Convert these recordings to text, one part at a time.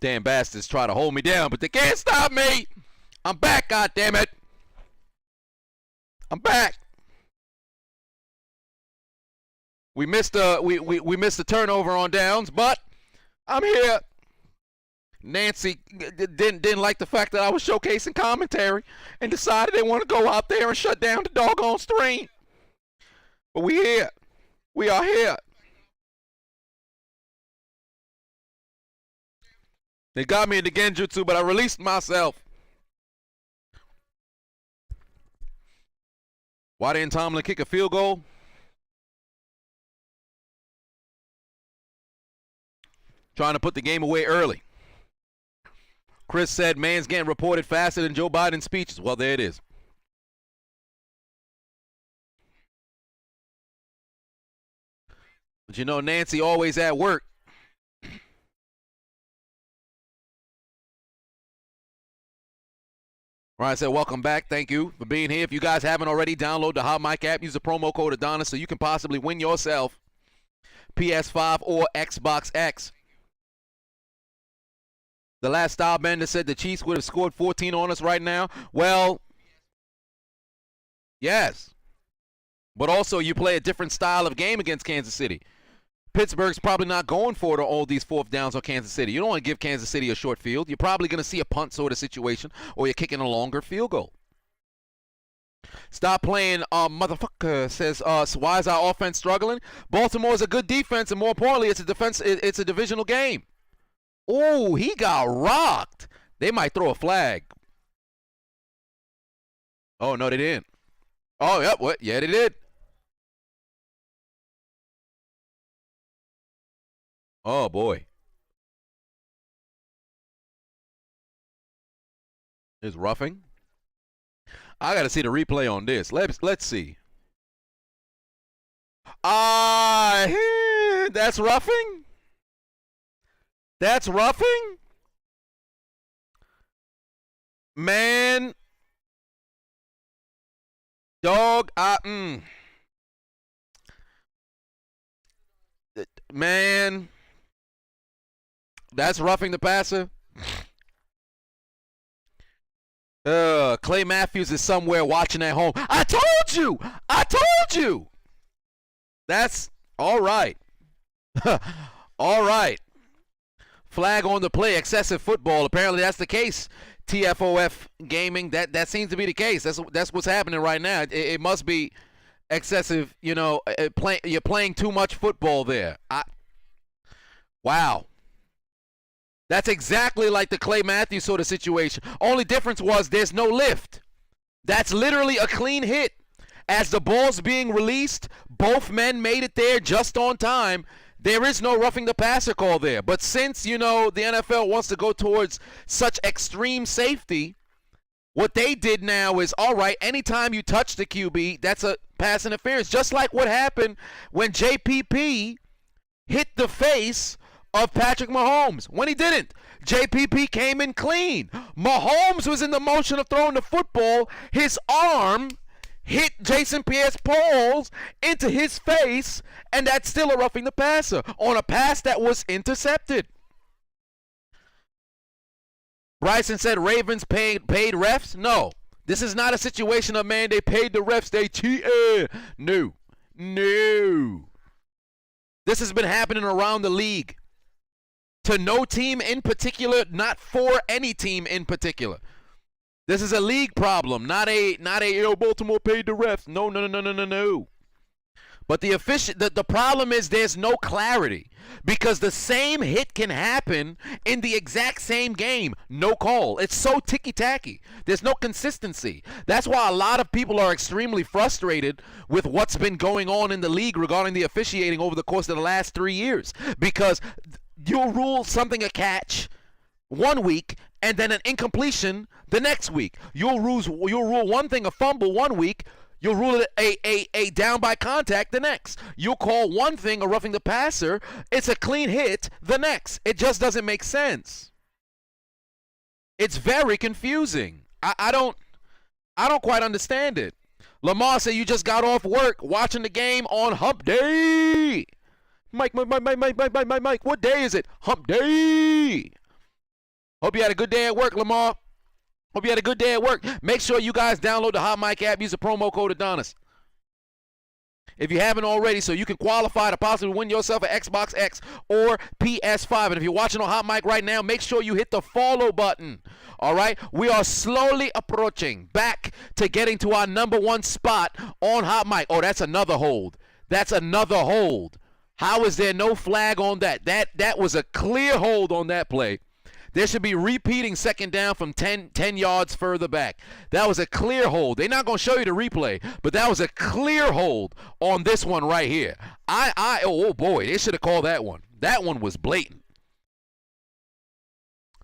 Damn bastards try to hold me down, but they can't stop me. I'm back, goddammit. I'm back. We missed the turnover on downs, but I'm here. Nancy didn't like the fact that I was showcasing commentary and decided they want to go out there and shut down the doggone stream. But we here. We are here. They got me into Genjutsu, but I released myself. Why didn't Tomlin kick a field goal? Trying to put the game away early. Chris said, man's getting reported faster than Joe Biden's speeches. Well, there it is. But you know, Nancy always at work. Ryan said, welcome back. Thank you for being here. If you guys haven't already, download the Hot Mic app. Use the promo code Adonis so you can possibly win yourself PS5 or Xbox X. The last style bender said the Chiefs would have scored 14 on us right now. Well, yes. But also you play a different style of game against Kansas City. Pittsburgh's probably not going for it on all these fourth downs on Kansas City. You don't want to give Kansas City a short field. You're probably going to see a punt sort of situation, or you're kicking a longer field goal. Stop playing, motherfucker says, so why is our offense struggling? Baltimore is a good defense, and more importantly, it's a defense. It's a divisional game. Oh, he got rocked. They might throw a flag. Oh, no, they didn't. Oh, yep, what? Yeah, they did. Oh, boy. Is roughing? I got to see the replay on this. Let's see. That's roughing? That's roughing? Man. Dog, man. That's roughing the passer. Clay Matthews is somewhere watching at home. I told you! I told you! That's all right. All right. Flag on the play, excessive football. Apparently that's the case. TFOF Gaming, that seems to be the case. That's what's happening right now. It must be excessive, you know, you're playing too much football there. Wow. That's exactly like the Clay Matthews sort of situation. Only difference was there's no lift. That's literally a clean hit. As the ball's being released, both men made it there just on time. There is no roughing the passer call there. But since, you know, the NFL wants to go towards such extreme safety, what they did now is, all right, anytime you touch the QB, that's a pass interference. Just like what happened when JPP hit the face of Patrick Mahomes. When he didn't, JPP came in clean. Mahomes was in the motion of throwing the football. His arm hit Jason Pierre-Paul's into his face, and that's still a roughing the passer on a pass that was intercepted. Bryson said Ravens paid refs. No, this is not a situation of, man, they paid the refs, they cheated. No. This has been happening around the league. To no team in particular, not for any team in particular. This is a league problem, not a Baltimore paid the refs. No. But the problem is there's no clarity, because the same hit can happen in the exact same game. No call. It's so ticky-tacky. There's no consistency. That's why a lot of people are extremely frustrated with what's been going on in the league regarding the officiating over the course of the last 3 years, because you'll rule something a catch 1 week and then an incompletion the next week. You'll rule one thing a fumble 1 week. You'll rule it a down by contact the next. You'll call one thing a roughing the passer. It's a clean hit the next. It just doesn't make sense. It's very confusing. I don't quite understand it. Lamar said you just got off work watching the game on hump day. Mike, what day is it? Hump day. Hope you had a good day at work, Lamar. Hope you had a good day at work. Make sure you guys download the Hot Mic app. Use the promo code Adonis. If you haven't already, so you can qualify to possibly win yourself an Xbox X or PS5. And if you're watching on Hot Mic right now, make sure you hit the follow button. All right? We are slowly approaching back to getting to our #1 spot on Hot Mic. Oh, that's another hold. That's another hold. How is there no flag on that? That was a clear hold on that play. There should be repeating second down from 10 yards further back. That was a clear hold. They're not going to show you the replay, but that was a clear hold on this one right here. Oh boy, they should have called that one. That one was blatant.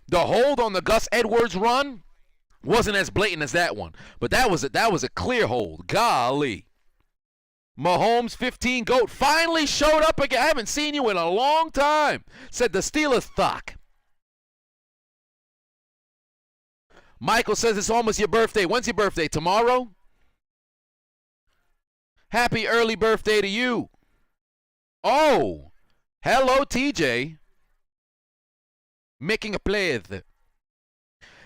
The hold on the Gus Edwards run wasn't as blatant as that one, but that was a clear hold. Golly. Mahomes 15 GOAT finally showed up again. I haven't seen you in a long time, said the Steelers thock. Michael says it's almost your birthday. When's your birthday? Tomorrow? Happy early birthday to you. Oh, hello, TJ. Making a play.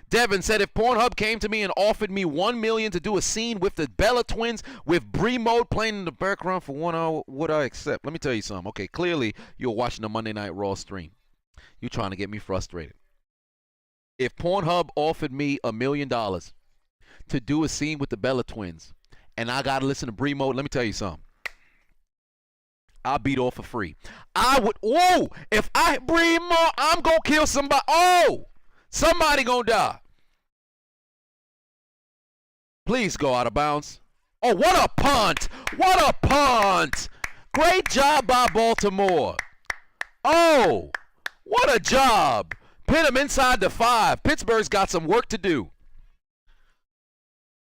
Devin said if Pornhub came to me and offered me $1 million to do a scene with the Bella twins with Bree Mode playing in the background for 1 hour, would I accept? Let me tell you something. Okay, clearly you're watching the Monday Night Raw stream. You're trying to get me frustrated. If Pornhub offered me $1 million to do a scene with the Bella twins and I got to listen to Bree Mode, let me tell you something. I'll beat off for free. I would, whoa, if I, Bree Mode, I'm going to kill somebody. Oh, somebody going to die. Please go out of bounds. Oh, what a punt. What a punt. Great job by Baltimore. Oh, what a job. Pin him inside the 5. Pittsburgh's got some work to do.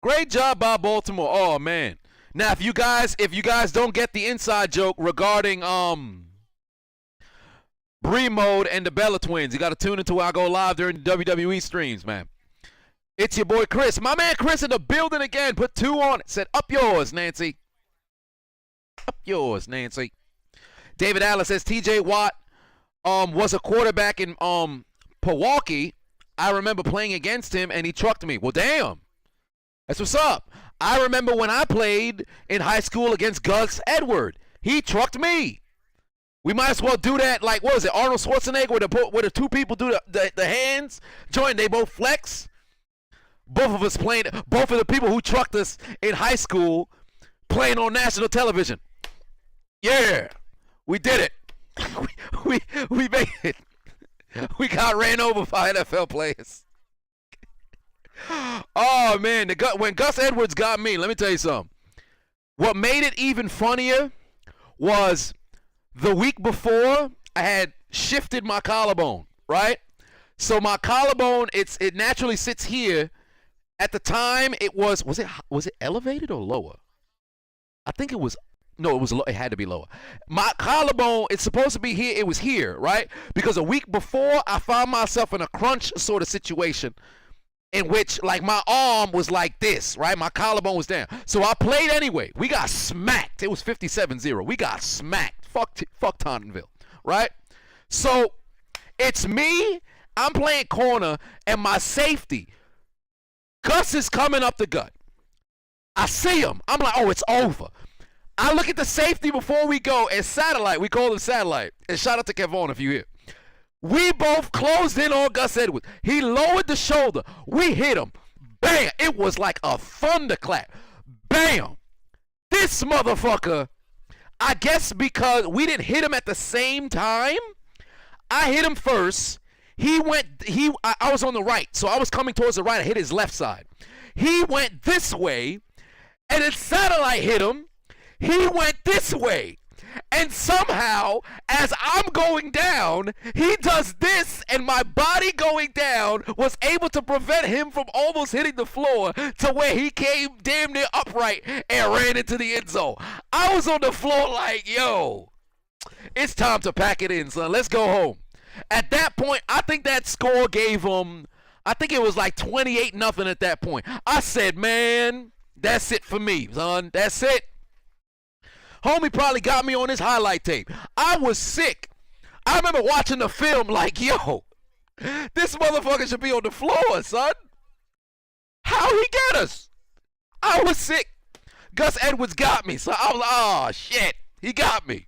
Great job by Baltimore. Oh man. Now if you guys don't get the inside joke regarding Bree Mode and the Bella twins, you got to tune into where I go live during the WWE streams, man. It's your boy Chris. My man Chris in the building again. Put 2 on it. Said up yours, Nancy. Up yours, Nancy. David Allen says TJ Watt was a quarterback in Milwaukee. I remember playing against him and he trucked me. Well, damn. That's what's up. I remember when I played in high school against Gus Edwards. He trucked me. We might as well do that like, what was it, Arnold Schwarzenegger where the 2 people do the hands join, they both flex. Both of the people who trucked us in high school playing on national television. Yeah, we did it. we made it. We got ran over by NFL players. Oh, man. When Gus Edwards got me, let me tell you something. What made it even funnier was the week before, I had shifted my collarbone, right? So my collarbone, it naturally sits here. At the time, it was it elevated or lower? I think it was. No, it had to be lower. My collarbone, it's supposed to be here. It was here, right? Because a week before, I found myself in a crunch sort of situation in which, like, my arm was like this, right? My collarbone was down. So I played anyway. We got smacked. It was 57-0. We got smacked. Fuck Tauntonville, right? So it's me. I'm playing corner, and my safety, Gus is coming up the gut. I see him. I'm like, oh, it's over. I look at the safety before we go, and Satellite, we call him Satellite. And shout out to Kevon if you hear. We both closed in on Gus Edwards. He lowered the shoulder. We hit him. Bam! It was like a thunderclap. Bam! This motherfucker, I guess because we didn't hit him at the same time, I hit him first. I was on the right, so I was coming towards the right. I hit his left side. He went this way, and then Satellite hit him. He went this way. And somehow, as I'm going down, he does this, and my body going down was able to prevent him from almost hitting the floor to where he came damn near upright and ran into the end zone. I was on the floor like, yo, it's time to pack it in, son. Let's go home. At that point, I think that score gave him, I think it was like 28-0 at that point. I said, man, that's it for me, son. That's it. Homie probably got me on his highlight tape. I was sick. I remember watching the film like, yo, This motherfucker should be on the floor, son. How he get us? I was sick. Gus Edwards got me. So I was like, oh, shit. He got me.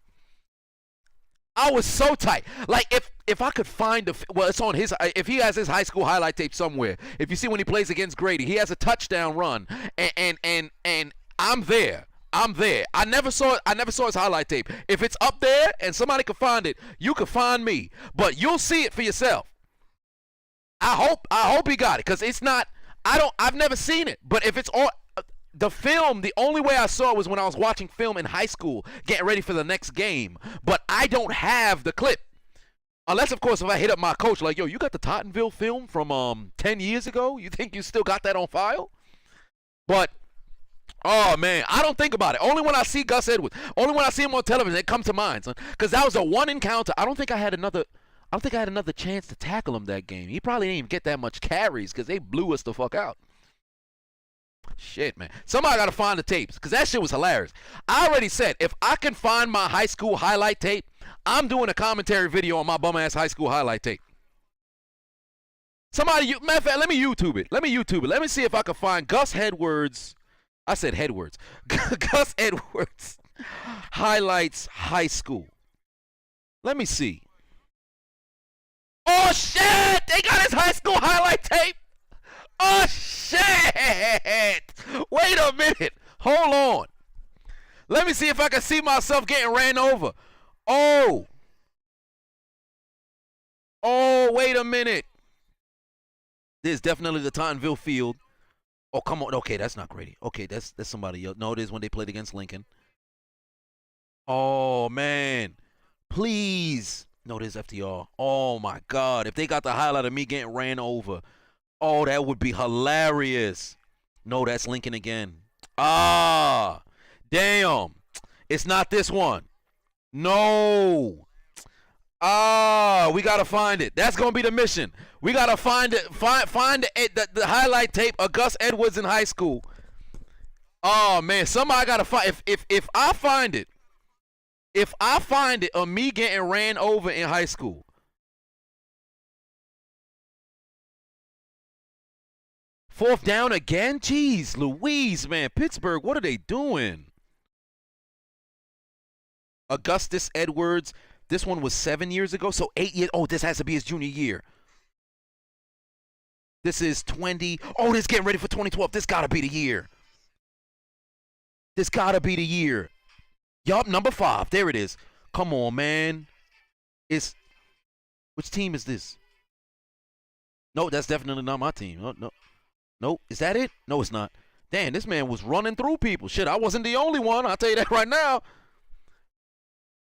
I was so tight. Like, if I could find well, it's on his, if he has his high school highlight tape somewhere, if you see when he plays against Grady, he has a touchdown run, and I'm there. I'm there. I never saw his highlight tape. If it's up there and somebody can find it, you can find me. But you'll see it for yourself. I hope he got it, because it's not, I've never seen it. But if it's all, the film, the only way I saw it was when I was watching film in high school, getting ready for the next game. But I don't have the clip. Unless, of course, if I hit up my coach, like, yo, you got the Tottenville film from 10 years ago? You think you still got that on file? But, oh, man, I don't think about it. Only when I see Gus Edwards. Only when I see him on television, it comes to mind, son. Because that was a one encounter. I don't think I had another chance to tackle him that game. He probably didn't even get that much carries because they blew us the fuck out. Shit, man. Somebody got to find the tapes, because that shit was hilarious. I already said, if I can find my high school highlight tape, I'm doing a commentary video on my bum-ass high school highlight tape. Somebody, matter of fact, let me YouTube it. Let me see if I can find Gus Edwards. I said Edwards. Gus Edwards highlights high school. Let me see. Oh, shit! They got his high school highlight tape. Oh, shit! Wait a minute. Hold on. Let me see if I can see myself getting ran over. Oh. Oh, wait a minute. This is definitely the Tottenville field. Oh, come on. Okay, that's not Grady. Okay, that's somebody else. No, it is when they played against Lincoln. Oh, man. Please. No, there's FTR. Oh, my God. If they got the highlight of me getting ran over. Oh, that would be hilarious. No, that's Lincoln again. Ah, damn. It's not this one. No. Ah, we got to find it. That's going to be the mission. We got to find it. Find the highlight tape of Gus Edwards in high school. Oh, man. Somebody got to find. If I find it. If I find it of me getting ran over in high school. Fourth down again? Jeez, Louise, man. Pittsburgh, what are they doing? Augustus Edwards. This one was 7 years ago, so 8 years. Oh, this has to be his junior year. This is 20. Oh, this is getting ready for 2012. This got to be the year. This got to be the year. Yup, number 5. There it is. Come on, man. Which team is this? No, that's definitely not my team. No. Nope. Is that it? No, it's not. Damn, this man was running through people. Shit, I wasn't the only one. I'll tell you that right now.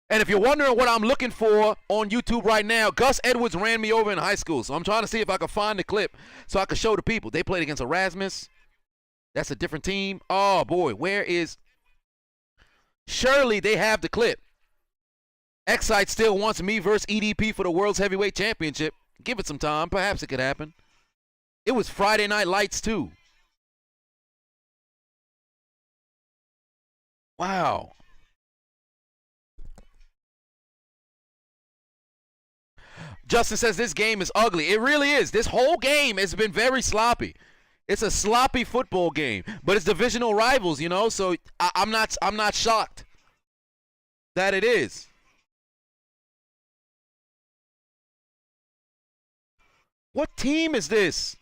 And if you're wondering what I'm looking for on YouTube right now, Gus Edwards ran me over in high school. So I'm trying to see if I can find the clip so I can show the people. They played against Erasmus. That's a different team. Oh, boy. Where is... Surely they have the clip. Excite still wants me versus EDP for the World's Heavyweight Championship. Give it some time. Perhaps it could happen. It was Friday Night Lights, too. Wow. Justin says this game is ugly. It really is. This whole game has been very sloppy. It's a sloppy football game, but it's divisional rivals, you know. So I'm not shocked that it is. What team is this?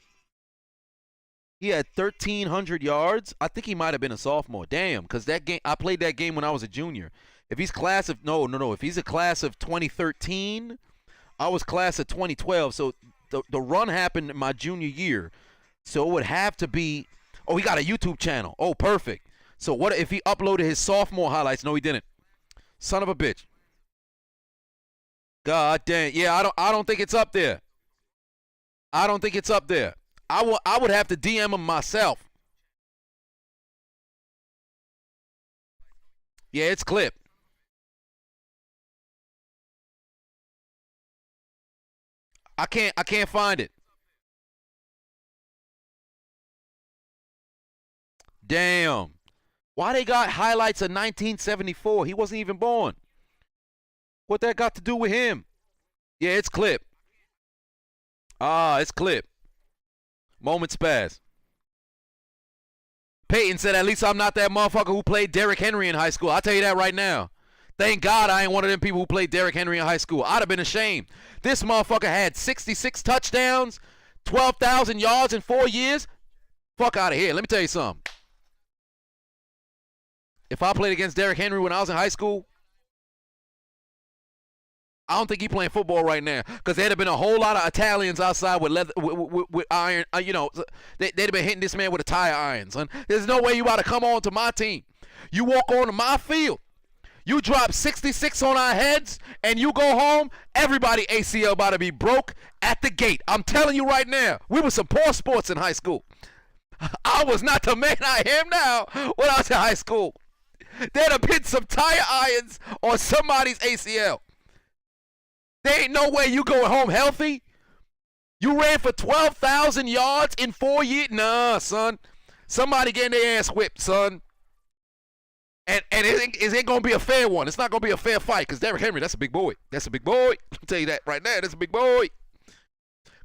He had 1,300 yards. I think he might have been a sophomore. Damn, because that game, I played that game when I was a junior. If he's class of no. If he's a class of 2013, I was class of 2012. So the run happened in my junior year. So it would have to be. Oh, he got a YouTube channel. Oh, perfect. So what if he uploaded his sophomore highlights? No, he didn't. Son of a bitch. God damn. Yeah, I don't think it's up there. I don't think it's up there. I would have to DM him myself. Yeah, it's clipped. I can't find it. Damn. Why they got highlights of 1974? He wasn't even born. What that got to do with him? Yeah, it's clipped. Ah, it's clip. Moments pass. Peyton said, at least I'm not that motherfucker who played Derrick Henry in high school. I'll tell you that right now. Thank God I ain't one of them people who played Derrick Henry in high school. I'd have been ashamed. This motherfucker had 66 touchdowns, 12,000 yards in 4 years. Fuck out of here. Let me tell you something. If I played against Derrick Henry when I was in high school, I don't think he playing football right now, because there'd have been a whole lot of Italians outside with leather, with iron. They'd have been hitting this man with a tire iron, son. There's no way you ought to come on to my team. You walk onto my field, you drop 66 on our heads, and you go home, everybody ACL about to be broke at the gate. I'm telling you right now, we were some poor sports in high school. I was not the man I am now when I was in high school. There'd have been some tire irons on somebody's ACL. There ain't no way you going home healthy. You ran for 12,000 yards in 4 years. Nah, son. Somebody getting their ass whipped, son. And it ain't going to be a fair one. It's not going to be a fair fight, because Derrick Henry, that's a big boy. That's a big boy. I'll tell you that right now. That's a big boy.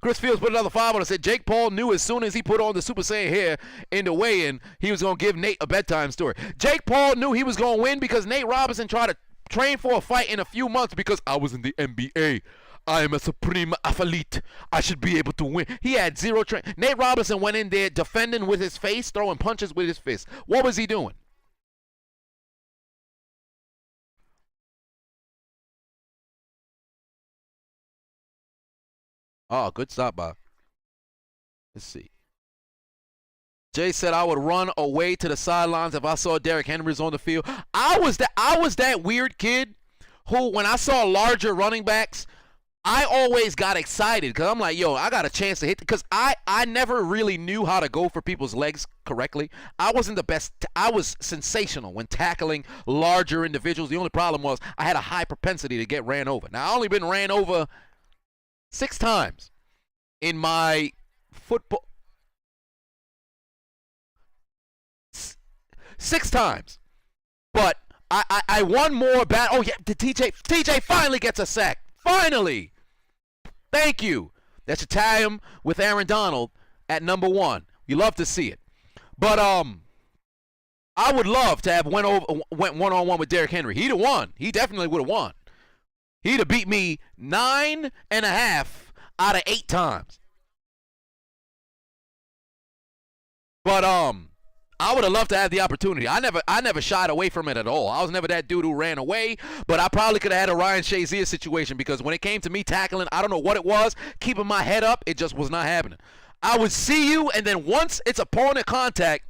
Chris Fields put another 5 on and said, Jake Paul knew as soon as he put on the Super Saiyan hair in the weigh-in, he was going to give Nate a bedtime story. Jake Paul knew he was going to win because Nate Robinson tried to train for a fight in a few months because I was in the NBA. I am a supreme athlete. I should be able to win. He had zero training. Nate Robinson went in there defending with his face, throwing punches with his fist. What was he doing? Oh, good stop by. Let's see. Jay said I would run away to the sidelines if I saw Derrick Henry's on the field. I was that weird kid who, when I saw larger running backs, I always got excited because I'm like, yo, I got a chance to hit, because I never really knew how to go for people's legs correctly. I wasn't the best. I was sensational when tackling larger individuals. The only problem was I had a high propensity to get ran over. Now, I only been ran over 6 times in my football. 6 times. But I won more battle. Oh, yeah, TJ finally gets a sack. Finally. Thank you. That's Italian with Aaron Donald at number 1. You love to see it. But I would love to have went one-on-one with Derrick Henry. He'd have won. He definitely would have won. He'd have beat me 9.5 out of 8 times. But I would have loved to have the opportunity. I never shied away from it at all. I was never that dude who ran away, but I probably could have had a Ryan Shazier situation, because when it came to me tackling, I don't know what it was, keeping my head up, it just was not happening. I would see you, and then once it's opponent contact,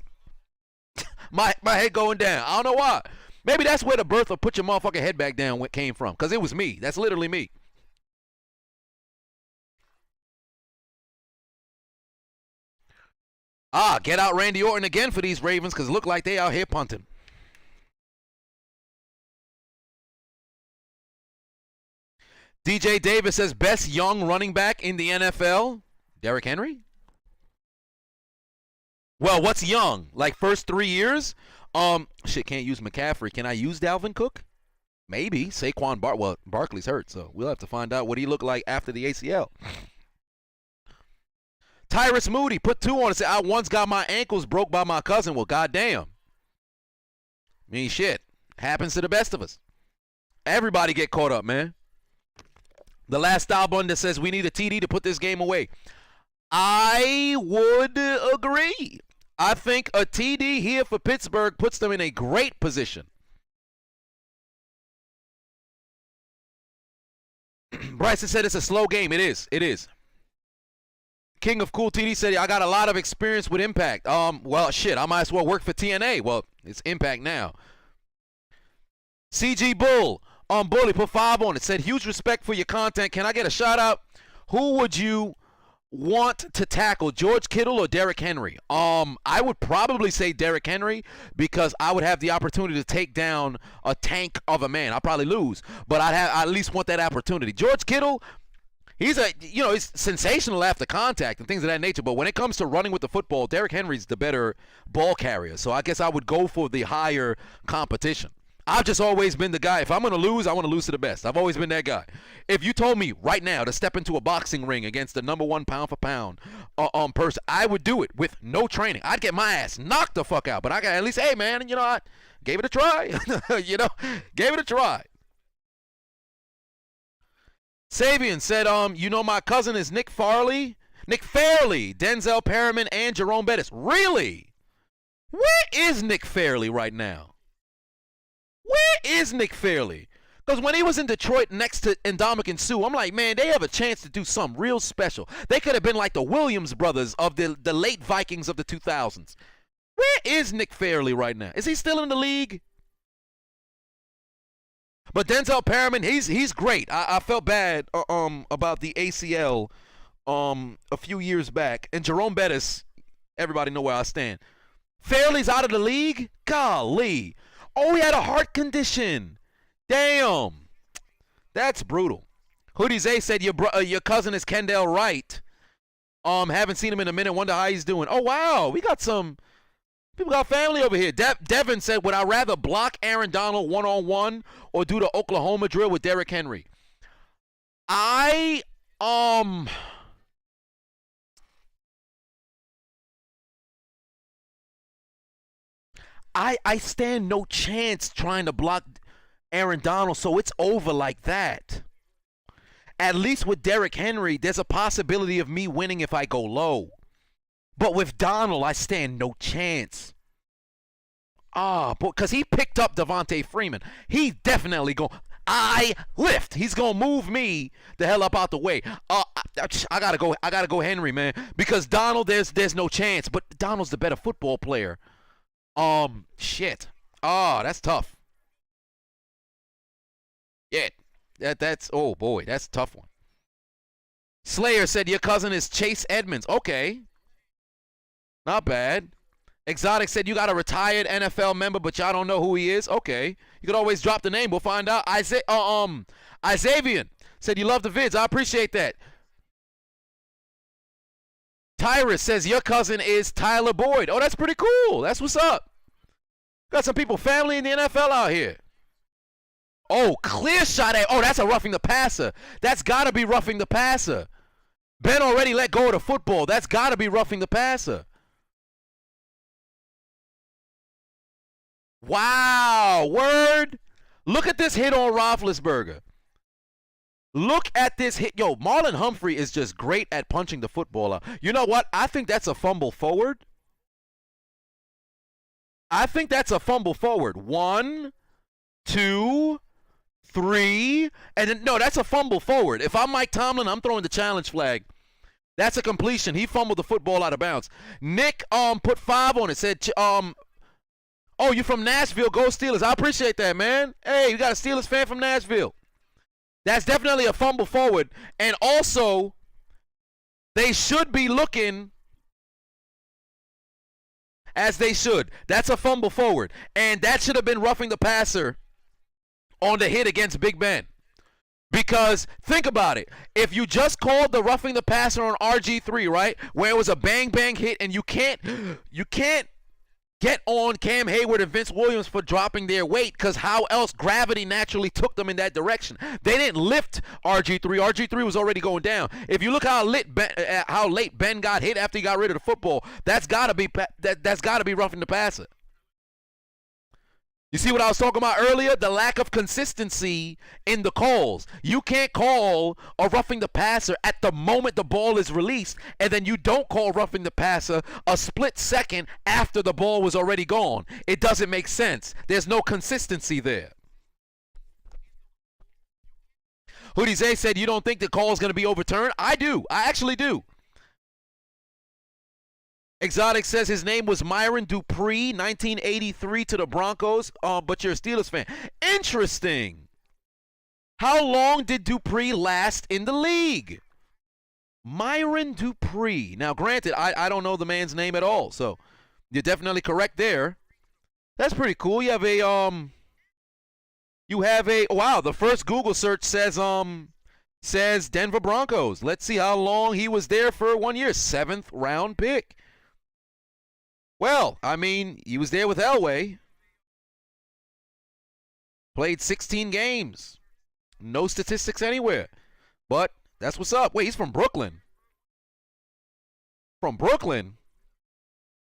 my head going down. I don't know why. Maybe that's where the birth of put your motherfucking head back down came from, because it was me. That's literally me. Get out Randy Orton again for these Ravens, because it look like they out here punting. DJ Davis says best young running back in the NFL, Derrick Henry. Well, what's young? Like first 3 years? Shit, can't use McCaffrey. Can I use Dalvin Cook? Maybe. Saquon Barkley's hurt, so we'll have to find out what he looked like after the ACL. Tyrus Moody put 2 on and said, I once got my ankles broke by my cousin. Well, goddamn. I mean, shit. Happens to the best of us. Everybody get caught up, man. The last style button that says we need a TD to put this game away. I would agree. I think a TD here for Pittsburgh puts them in a great position. Bryson said it's a slow game. It is. It is. King of Cool TD said, I got a lot of experience with Impact. Well, shit, I might as well work for TNA. Well, it's Impact now. CG Bull, Bully, put 5 on it. Said, huge respect for your content. Can I get a shout out? Who would you want to tackle, George Kittle or Derrick Henry? I would probably say Derrick Henry, because I would have the opportunity to take down a tank of a man. I'll probably lose, but I at least want that opportunity. George Kittle, he's sensational after contact and things of that nature, but when it comes to running with the football, Derrick Henry's the better ball carrier. So I guess I would go for the higher competition. I've just always been the guy. If I'm going to lose, I want to lose to the best. I've always been that guy. If you told me right now to step into a boxing ring against the #1 pound for pound person, I would do it with no training. I'd get my ass knocked the fuck out. But I got at least, hey, man, you know, I gave it a try. You know, gave it a try. Sabian said, you know, my cousin is Nick Fairley, Denzel Perriman, and Jerome Bettis. Really? Where is Nick Fairley right now? Where is Nick Fairley? Because when he was in Detroit next to Ndamukong Suh, I'm like, man, they have a chance to do something real special. They could have been like the Williams brothers of the late Vikings of the 2000s. Where is Nick Fairley right now? Is he still in the league? But Denzel Perriman, he's great. I felt bad about the ACL a few years back. And Jerome Bettis, everybody know where I stand. Fairley's out of the league? Golly. Oh, he had a heart condition. Damn. That's brutal. Hoodie Zay said your cousin is Kendall Wright. Haven't seen him in a minute. Wonder how he's doing. Oh, wow. We got some people got family over here. Devin said, would I rather block Aaron Donald one-on-one or do the Oklahoma drill with Derrick Henry? I stand no chance trying to block Aaron Donald, so it's over like that. At least with Derrick Henry, there's a possibility of me winning if I go low. But with Donald, I stand no chance. Because he picked up Devontae Freeman. He definitely I lift. He's gonna move me the hell up out the way. I gotta go Henry, man. Because Donald, there's no chance. But Donald's the better football player. Shit. That's tough. Yeah. That's oh boy, that's a tough one. Slayer said your cousin is Chase Edmonds. Okay. Not bad. Exotic said you got a retired NFL member, but y'all don't know who he is. Okay. You could always drop the name. We'll find out. Isavian said you love the vids. I appreciate that. Tyrus says your cousin is Tyler Boyd. Oh, that's pretty cool. That's what's up. Got some people, family in the NFL out here. Oh, clear shot at. Oh, that's a roughing the passer. That's got to be roughing the passer. Ben already let go of the football. That's got to be roughing the passer. Wow. Word. Look at this hit on Roethlisberger. Look at this hit. Yo, Marlon Humphrey is just great at punching the football out. You know what? I think that's a fumble forward. I think that's a fumble forward. 1, 2, 3. And then, no, that's a fumble forward. If I'm Mike Tomlin, I'm throwing the challenge flag. That's a completion. He fumbled the football out of bounds. Nick put 5 on it. Said, oh, you from Nashville. Go Steelers. I appreciate that, man. Hey, you got a Steelers fan from Nashville. That's definitely a fumble forward. And also, they should be looking as they should. That's a fumble forward. And that should have been roughing the passer on the hit against Big Ben. Because think about it. If you just called the roughing the passer on RG3, right, where it was a bang-bang hit and you can't get on Cam Hayward and Vince Williams for dropping their weight, because how else gravity naturally took them in that direction. They didn't lift RG3. RG3 was already going down. If you look how late Ben got hit after he got rid of the football, that's got to be roughing the passer. You see what I was talking about earlier? The lack of consistency in the calls. You can't call a roughing the passer at the moment the ball is released, and then you don't call roughing the passer a split second after the ball was already gone. It doesn't make sense. There's no consistency there. Hoodie Zay said you don't think the call is going to be overturned? I do. I actually do. Exotic says his name was Myron Dupree, 1983 to the Broncos, but you're a Steelers fan. Interesting. How long did Dupree last in the league? Myron Dupree. Now, granted, I don't know the man's name at all, so you're definitely correct there. That's pretty cool. You have a wow, the first Google search says Denver Broncos. Let's see how long he was there for 1 year. 7th round pick. Well, I mean, he was there with Elway. Played 16 games. No statistics anywhere. But that's what's up. Wait, he's from Brooklyn. From Brooklyn?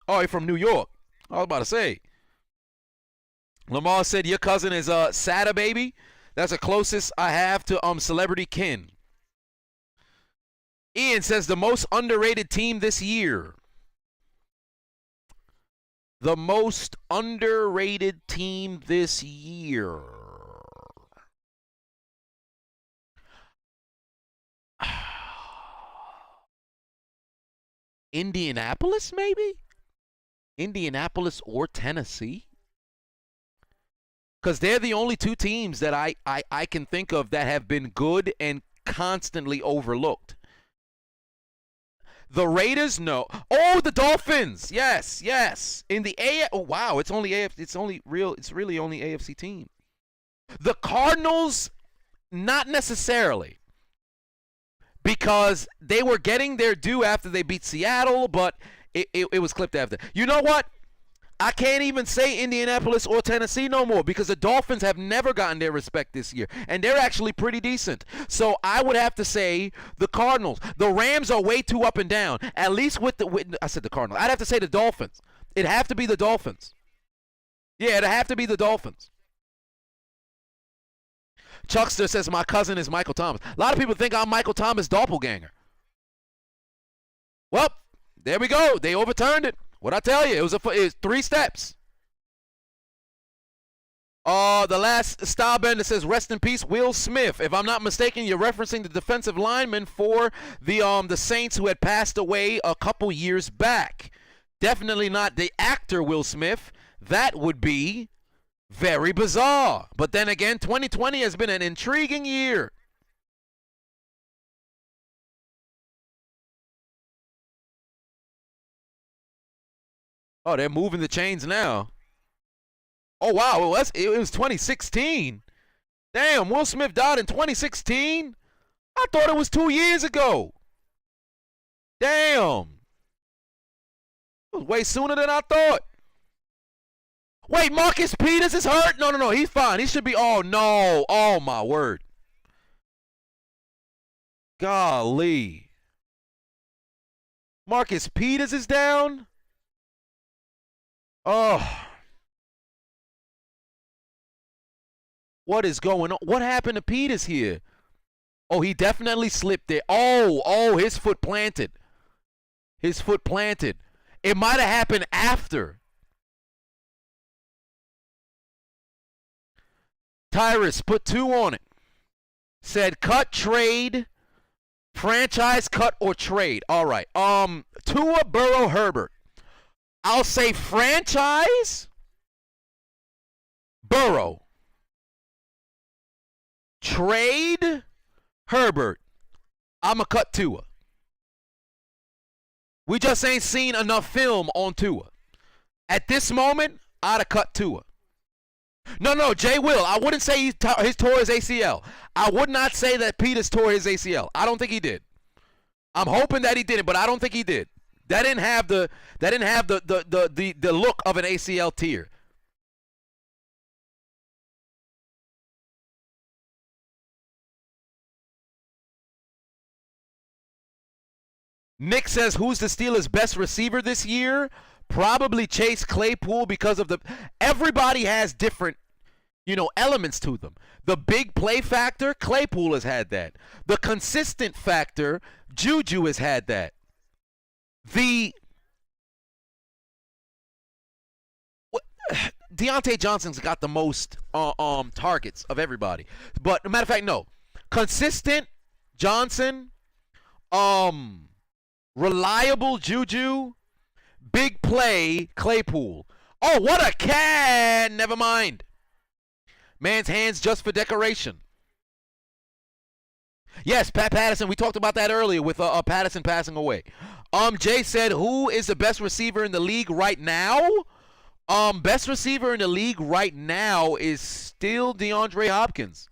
Oh, he's from New York. I was about to say. Lamar said your cousin is Sada Baby. That's the closest I have to celebrity kin. Ian says the most underrated team this year. The most underrated team this year. Indianapolis, maybe? Indianapolis or Tennessee? Because they're the only two teams that I can think of that have been good and constantly overlooked. The Raiders, no. Oh, the Dolphins, yes, yes. In the oh wow, it's really only AFC team. The Cardinals, not necessarily, because they were getting their due after they beat Seattle, but it was clipped after. You know what? I can't even say Indianapolis or Tennessee no more because the Dolphins have never gotten their respect this year, and they're actually pretty decent. So I would have to say the Cardinals. The Rams are way too up and down, at least I said the Cardinals. I'd have to say the Dolphins. It'd have to be the Dolphins. Yeah, it'd have to be the Dolphins. Chuckster says my cousin is Michael Thomas. A lot of people think I'm Michael Thomas' doppelganger. Well, there we go. They overturned it. What'd I tell you? It was 3 steps. The last style bender says, rest in peace, Will Smith. If I'm not mistaken, you're referencing the defensive lineman for the Saints who had passed away a couple years back. Definitely not the actor Will Smith. That would be very bizarre. But then again, 2020 has been an intriguing year. Oh, they're moving the chains now. Oh, wow. It was 2016. Damn, Will Smith died in 2016? I thought it was 2 years ago. Damn. It was way sooner than I thought. Wait, Marcus Peters is hurt? No. He's fine. He should be. Oh, no. Oh, my word. Golly. Marcus Peters is down? Oh. What is going on? What happened to Peters here? Oh, he definitely slipped there. Oh, his foot planted. His foot planted. It might have happened after. Tyrus put 2 on it. Said cut, trade, franchise, cut, or trade. All right. Tua, Burrow, Herbert. I'll say franchise, Burrow. Trade, Herbert. I'm going to cut Tua. We just ain't seen enough film on Tua. At this moment, I'd have cut Tua. No, Jay Will. I wouldn't say he tore his ACL. I would not say that Peters tore his ACL. I don't think he did. I'm hoping that he didn't, but I don't think he did. That didn't have the look of an ACL tear. Nick says, who's the Steelers' best receiver this year? Probably Chase Claypool because of everybody has different, elements to them. The big play factor, Claypool has had that. The consistent factor, Juju has had that. Deontay Johnson's got the most targets of everybody. But matter of fact, no. Consistent Johnson, reliable Juju, big play Claypool. Oh, what a can! Never mind. Man's hands just for decoration. Yes, Pat Patterson. We talked about that earlier with Patterson passing away. Jay said, who is the best receiver in the league right now? Best receiver in the league right now is still DeAndre Hopkins.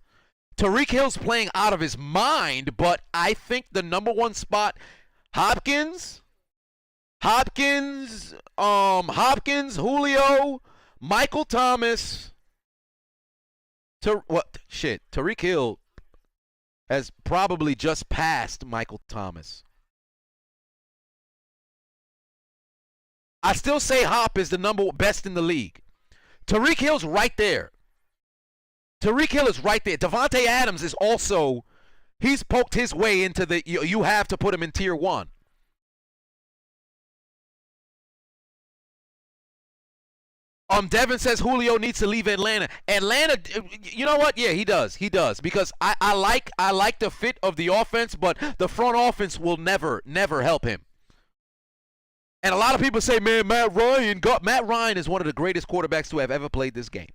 Tyreek Hill's playing out of his mind, but I think the number 1 spot, Hopkins, Julio, Michael Thomas, Tyreek Hill has probably just passed Michael Thomas. I still say Hop is the number best in the league. Tyreek Hill's right there. Tyreek Hill is right there. Devontae Adams is also, he's poked his way into the, you have to put him in tier 1. Devin says Julio needs to leave Atlanta. Atlanta, you know what? Yeah, he does. He does. Because I like the fit of the offense, but the front offense will never help him. And a lot of people say, man, Matt Ryan is one of the greatest quarterbacks to have ever played this game.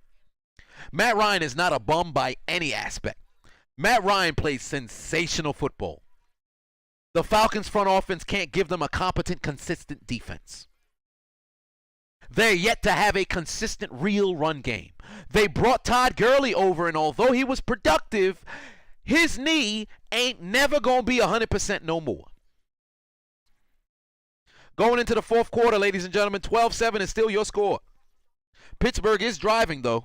Matt Ryan is not a bum by any aspect. Matt Ryan plays sensational football. The Falcons' front offense can't give them a competent, consistent defense. They're yet to have a consistent, real run game. They brought Todd Gurley over, and although he was productive, his knee ain't never going to be 100% no more. Going into the fourth quarter, ladies and gentlemen, 12-7 is still your score. Pittsburgh is driving, though.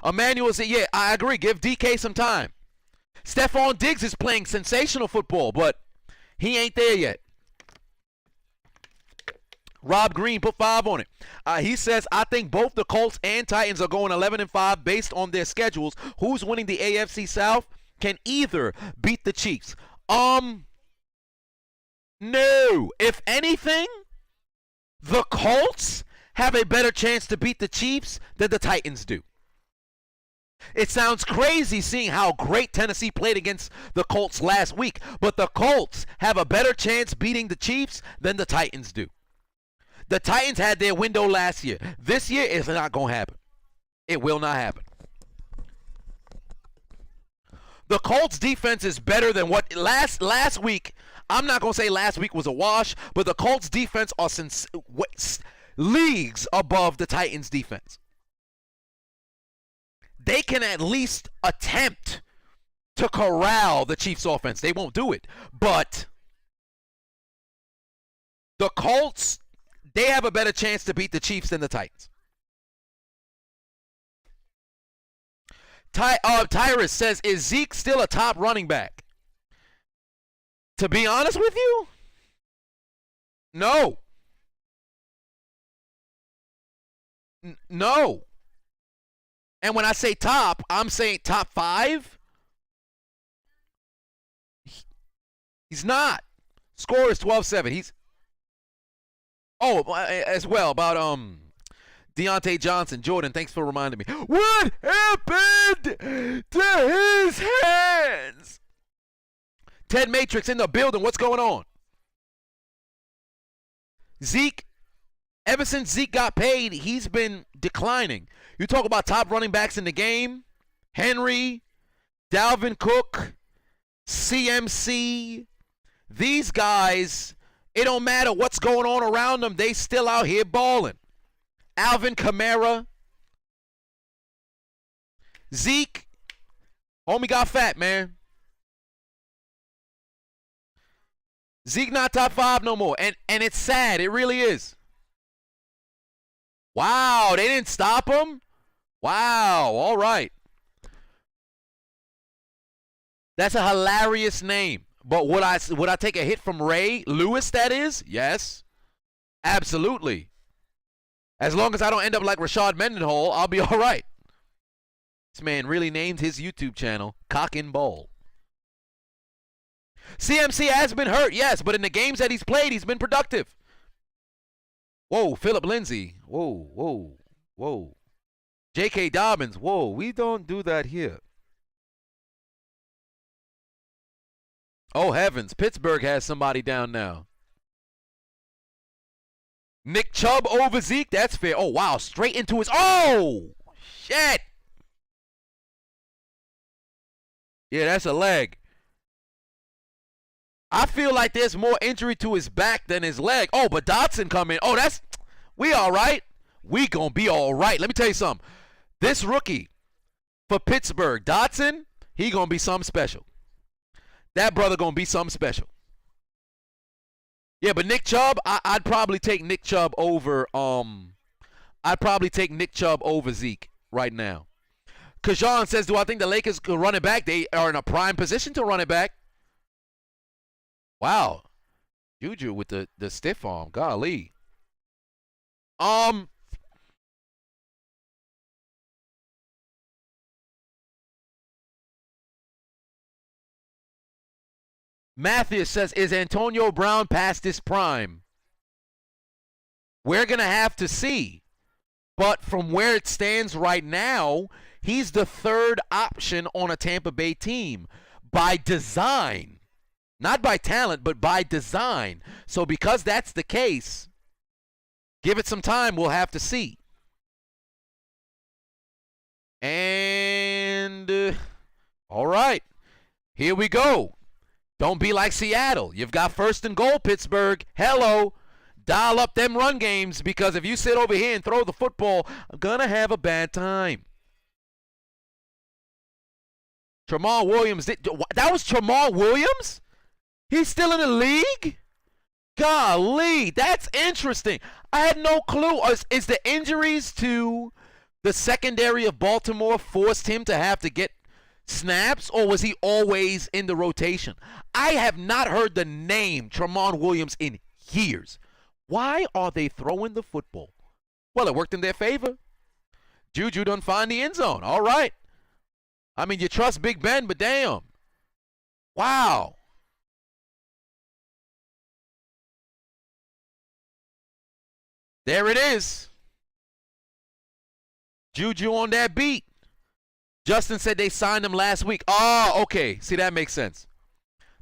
Emmanuel said, yeah, I agree. Give DK some time. Stephon Diggs is playing sensational football, but he ain't there yet. Rob Green put 5 on it. He says, I think both the Colts and Titans are going 11-5 based on their schedules. Who's winning the AFC South can either beat the Chiefs. No. If anything, the Colts have a better chance to beat the Chiefs than the Titans do. It sounds crazy seeing how great Tennessee played against the Colts last week, but the Colts have a better chance beating the Chiefs than the Titans do. The Titans had their window last year. This year, it's not going to happen. It will not happen. The Colts defense is better than what last week. I'm not going to say last week was a wash, but the Colts defense are leagues above the Titans defense. They can at least attempt to corral the Chiefs offense. They won't do it, but the Colts, they have a better chance to beat the Chiefs than the Titans. Tyrus says, is Zeke still a top running back? To be honest with you, no. No. And when I say top, I'm saying top 5. He's not. Score is 12-7. He's... Oh, as well, about Deontay Johnson. Jordan, thanks for reminding me. What happened to his hands? Ted Matrix in the building. What's going on? Zeke, ever since Zeke got paid, he's been declining. You talk about top running backs in the game. Henry, Dalvin Cook, CMC. These guys, it don't matter what's going on around them. They still out here balling. Alvin Kamara. Zeke, homie got fat, man. Zeke not top 5 no more. And it's sad. It really is. Wow, they didn't stop him? Wow, all right. That's a hilarious name. But would I take a hit from Ray Lewis, that is? Yes. Absolutely. As long as I don't end up like Rashad Mendenhall, I'll be all right. This man really named his YouTube channel Cock and Ball. CMC has been hurt, yes, but in the games that he's played, he's been productive. Whoa, Philip Lindsay. Whoa, whoa, whoa. J.K. Dobbins. Whoa, we don't do that here. Oh, heavens. Pittsburgh has somebody down now. Nick Chubb over Zeke. That's fair. Oh, wow. Straight into his... Oh, shit. Yeah, that's a leg. I feel like there's more injury to his back than his leg. Oh, but Dotson come in. Oh, that's... We all right. We gonna be all right. Let me tell you something. This rookie for Pittsburgh, Dotson, he gonna be something special. That brother gonna be something special. Yeah, but Nick Chubb, I'd probably take Nick Chubb over Zeke right now. Kajan says, do I think the Lakers could run it back? They are in a prime position to run it back. Wow. Juju with the stiff arm. Golly. Matthews says, is Antonio Brown past his prime? We're going to have to see. But from where it stands right now, he's the third option on a Tampa Bay team by design. Not by talent, but by design. So because that's the case, give it some time, we'll have to see. And, all right, here we go. Don't be like Seattle. You've got first and goal, Pittsburgh. Hello. Dial up them run games, because if you sit over here and throw the football, I'm going to have a bad time. Jamal Williams. That was Jamal Williams? He's still in the league? Golly, that's interesting. I had no clue. Is the injuries to the secondary of Baltimore forced him to have to get snaps, or was he always in the rotation? I have not heard the name Tramon Williams in years. Why are they throwing the football? Well, it worked in their favor. Juju done find the end zone. All right. I mean, you trust Big Ben, but damn. Wow. There it is. Juju on that beat. Justin said they signed him last week. Oh, okay. See, that makes sense.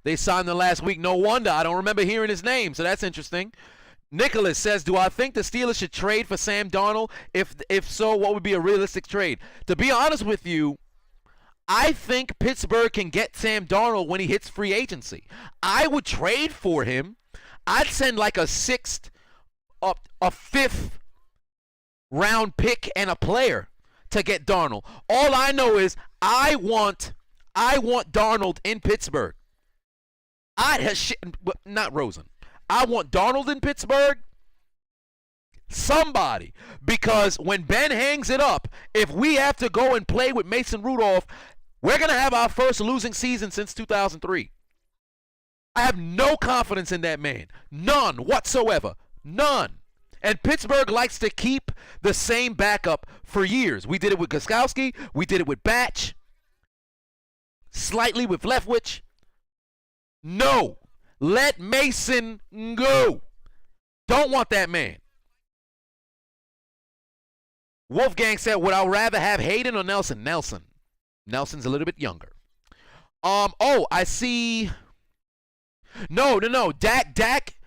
They signed him last week. No wonder. I don't remember hearing his name, so that's interesting. Nicholas says, do I think the Steelers should trade for Sam Darnold? If so, what would be a realistic trade? To be honest with you, I think Pittsburgh can get Sam Darnold when he hits free agency. I would trade for him. I'd send like a fifth round pick and a player to get Darnold. All I know is I want Darnold in Pittsburgh. Not Rosen. I want Darnold in Pittsburgh. Somebody. Because when Ben hangs it up, if we have to go and play with Mason Rudolph, we're going to have our first losing season since 2003. I have no confidence in that man. None whatsoever. None. And Pittsburgh likes to keep the same backup for years. We did it with Gostkowski. We did it with Batch. Slightly with Leftwich. No. Let Mason go. Don't want that man. Wolfgang said, would I rather have Hayden or Nelson? Nelson. Nelson's a little bit younger. Oh, I see. No. Dak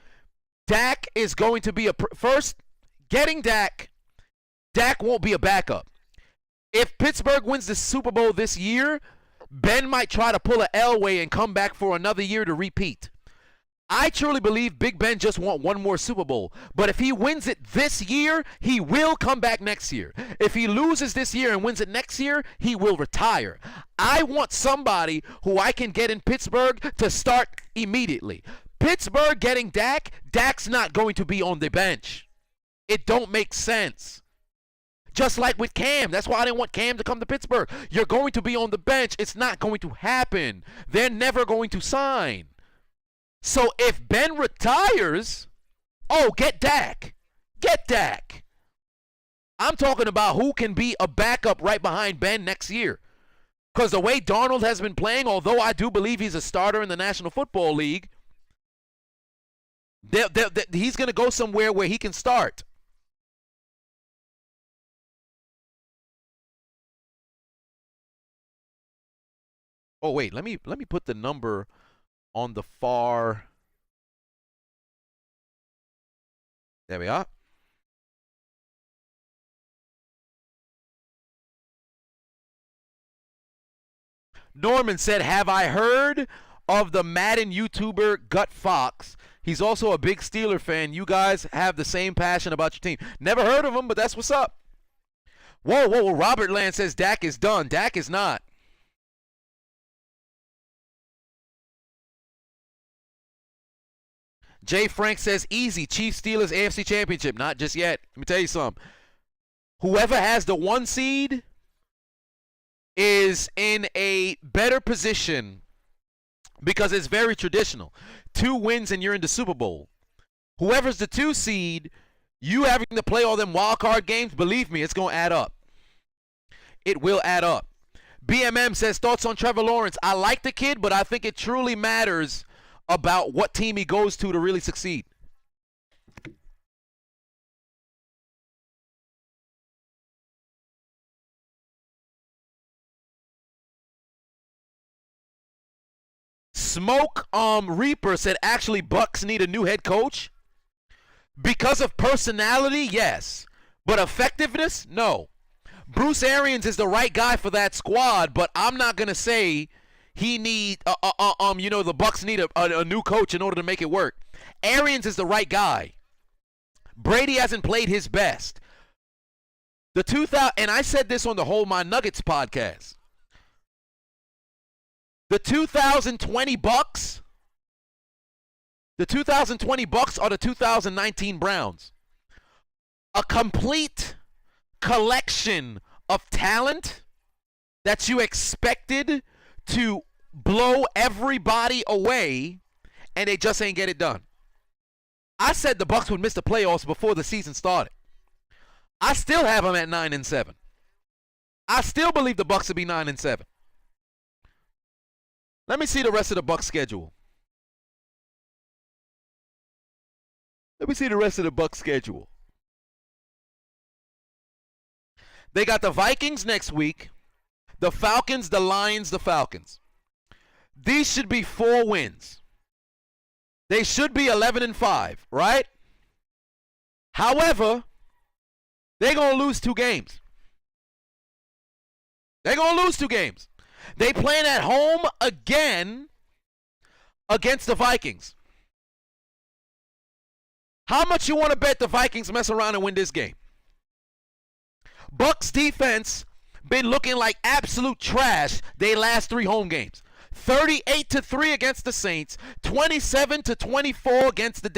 is going to be first, getting Dak won't be a backup. If Pittsburgh wins the Super Bowl this year, Ben might try to pull a Elway and come back for another year to repeat. I truly believe Big Ben just want one more Super Bowl. But if he wins it this year, he will come back next year. If he loses this year and wins it next year, he will retire. I want somebody who I can get in Pittsburgh to start immediately. Pittsburgh getting Dak, Dak's not going to be on the bench. It don't make sense. Just like with Cam. That's why I didn't want Cam to come to Pittsburgh. You're going to be on the bench. It's not going to happen. They're never going to sign. So if Ben retires, get Dak. Get Dak. I'm talking about who can be a backup right behind Ben next year. Because the way Darnold has been playing, although I do believe he's a starter in the National Football League, he's going to go somewhere where he can start. Oh, wait. Let me put the number on the far. There we are. Norman said, have I heard of the Madden YouTuber Gut Fox? He's also a big Steeler fan. You guys have the same passion about your team. Never heard of him, but that's what's up. Whoa. Robert Land says Dak is done. Dak is not. Jay Frank says, easy, Chiefs Steelers AFC Championship. Not just yet. Let me tell you something. Whoever has the 1 seed, is in a better position because it's very traditional. 2 wins and you're in the Super Bowl. Whoever's the 2 seed, you having to play all them wild card games, believe me, it's going to add up. It will add up. BMM says, thoughts on Trevor Lawrence. I like the kid, but I think it truly matters about what team he goes to really succeed. Smoke Reaper said, actually, Bucks need a new head coach. Because of personality, yes. But effectiveness, no. Bruce Arians is the right guy for that squad, but I'm not gonna say he need the Bucks need a new coach in order to make it work. Arians is the right guy. Brady hasn't played his best. And I said this on the Hold My Nuggets podcast. The 2020 Bucks are the 2019 Browns. A complete collection of talent that you expected to blow everybody away, and they just ain't get it done. I said the Bucks would miss the playoffs before the season started. I still have them at 9-7. I still believe the Bucks will be 9-7. Let me see the rest of the Bucks schedule. They got the Vikings next week, the Falcons, the Lions, the Falcons. These should be 4 wins. They should be 11-5, right? However, they're going to lose 2 games. They playing at home again against the Vikings. How much you want to bet the Vikings mess around and win this game? Bucks defense been looking like absolute trash they last 3 home games. 38-3 against the Saints, 27-24 against the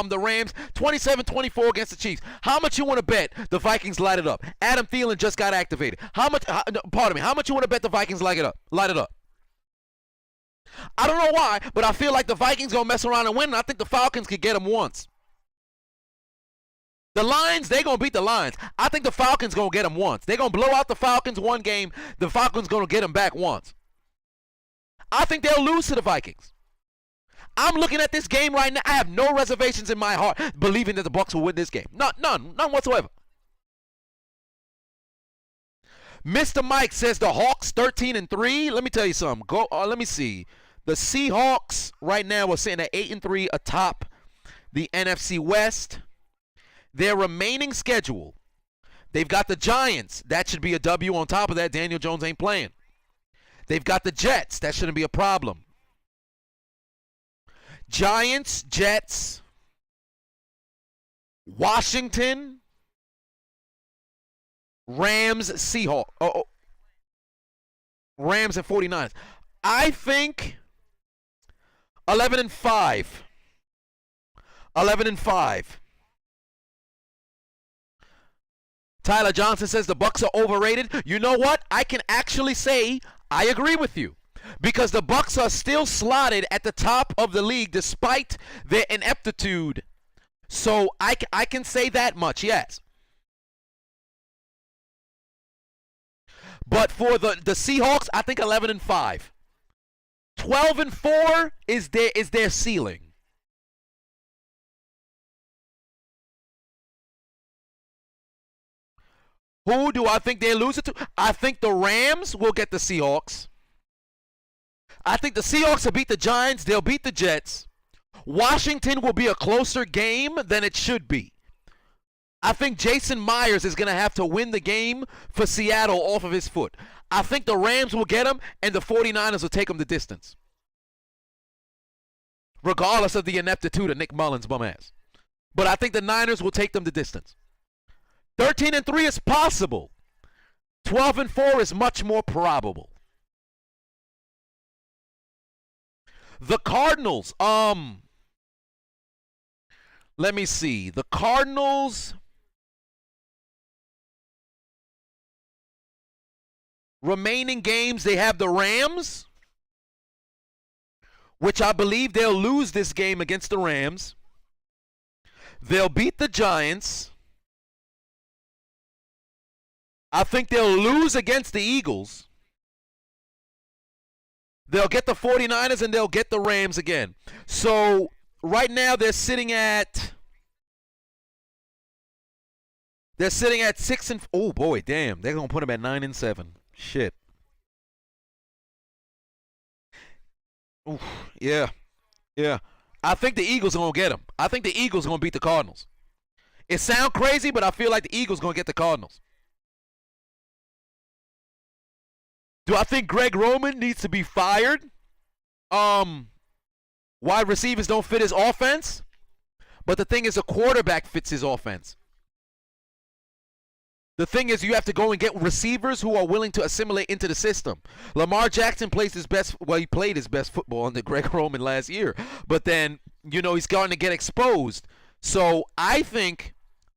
the Rams, 27-24 against the Chiefs. How much you want to bet the Vikings light it up? Adam Thielen just got activated. How much you want to bet the Vikings light it up? I don't know why, but I feel like the Vikings gonna mess around and win, and I think the Falcons could get them once. The Lions, they going to beat the Lions. I think the Falcons going to get them once. They're going to blow out the Falcons one game. The Falcons going to get them back once. I think they'll lose to the Vikings. I'm looking at this game right now. I have no reservations in my heart believing that the Bucks will win this game. None whatsoever. Mr. Mike says the Hawks 13-3. Let me tell you something. Let me see. The Seahawks right now are sitting at 8-3 atop the NFC West. Their remaining schedule, they've got the Giants. That should be a W. On top of that, Daniel Jones ain't playing. They've got the Jets. That shouldn't be a problem. Giants, Jets, Washington, Rams, Seahawks. Rams and 49ers. I think 11-5. 11-5. Tyler Johnson says the Bucks are overrated. You know what? I can actually say I agree with you, because the Bucks are still slotted at the top of the league despite their ineptitude. So I can say that much, yes. But for the Seahawks, I think 11-5. 12-4 is their ceiling. Who do I think they lose it to? I think the Rams will get the Seahawks. I think the Seahawks will beat the Giants. They'll beat the Jets. Washington will be a closer game than it should be. I think Jason Myers is going to have to win the game for Seattle off of his foot. I think the Rams will get him, and the 49ers will take him the distance, regardless of the ineptitude of Nick Mullins' bum ass. But I think the Niners will take them the distance. 13-3 is possible. 12-4 is much more probable. The Cardinals, let me see. The Cardinals remaining games, they have the Rams, which I believe they'll lose this game against the Rams. They'll beat the Giants. I think they'll lose against the Eagles. They'll get the 49ers and they'll get the Rams again. So right now they're sitting at 6 and oh boy, damn, they're gonna put them at 9 and 7. Shit. Oof, yeah. I think the Eagles are gonna get them. I think the Eagles are gonna beat the Cardinals. It sounds crazy, but I feel like the Eagles are gonna get the Cardinals. Do I think Greg Roman needs to be fired? Wide receivers don't fit his offense. But the thing is, a quarterback fits his offense. The thing is, you have to go and get receivers who are willing to assimilate into the system. Lamar Jackson plays his best, well, he played his best football under Greg Roman last year. But then, you know, he's going to get exposed. So I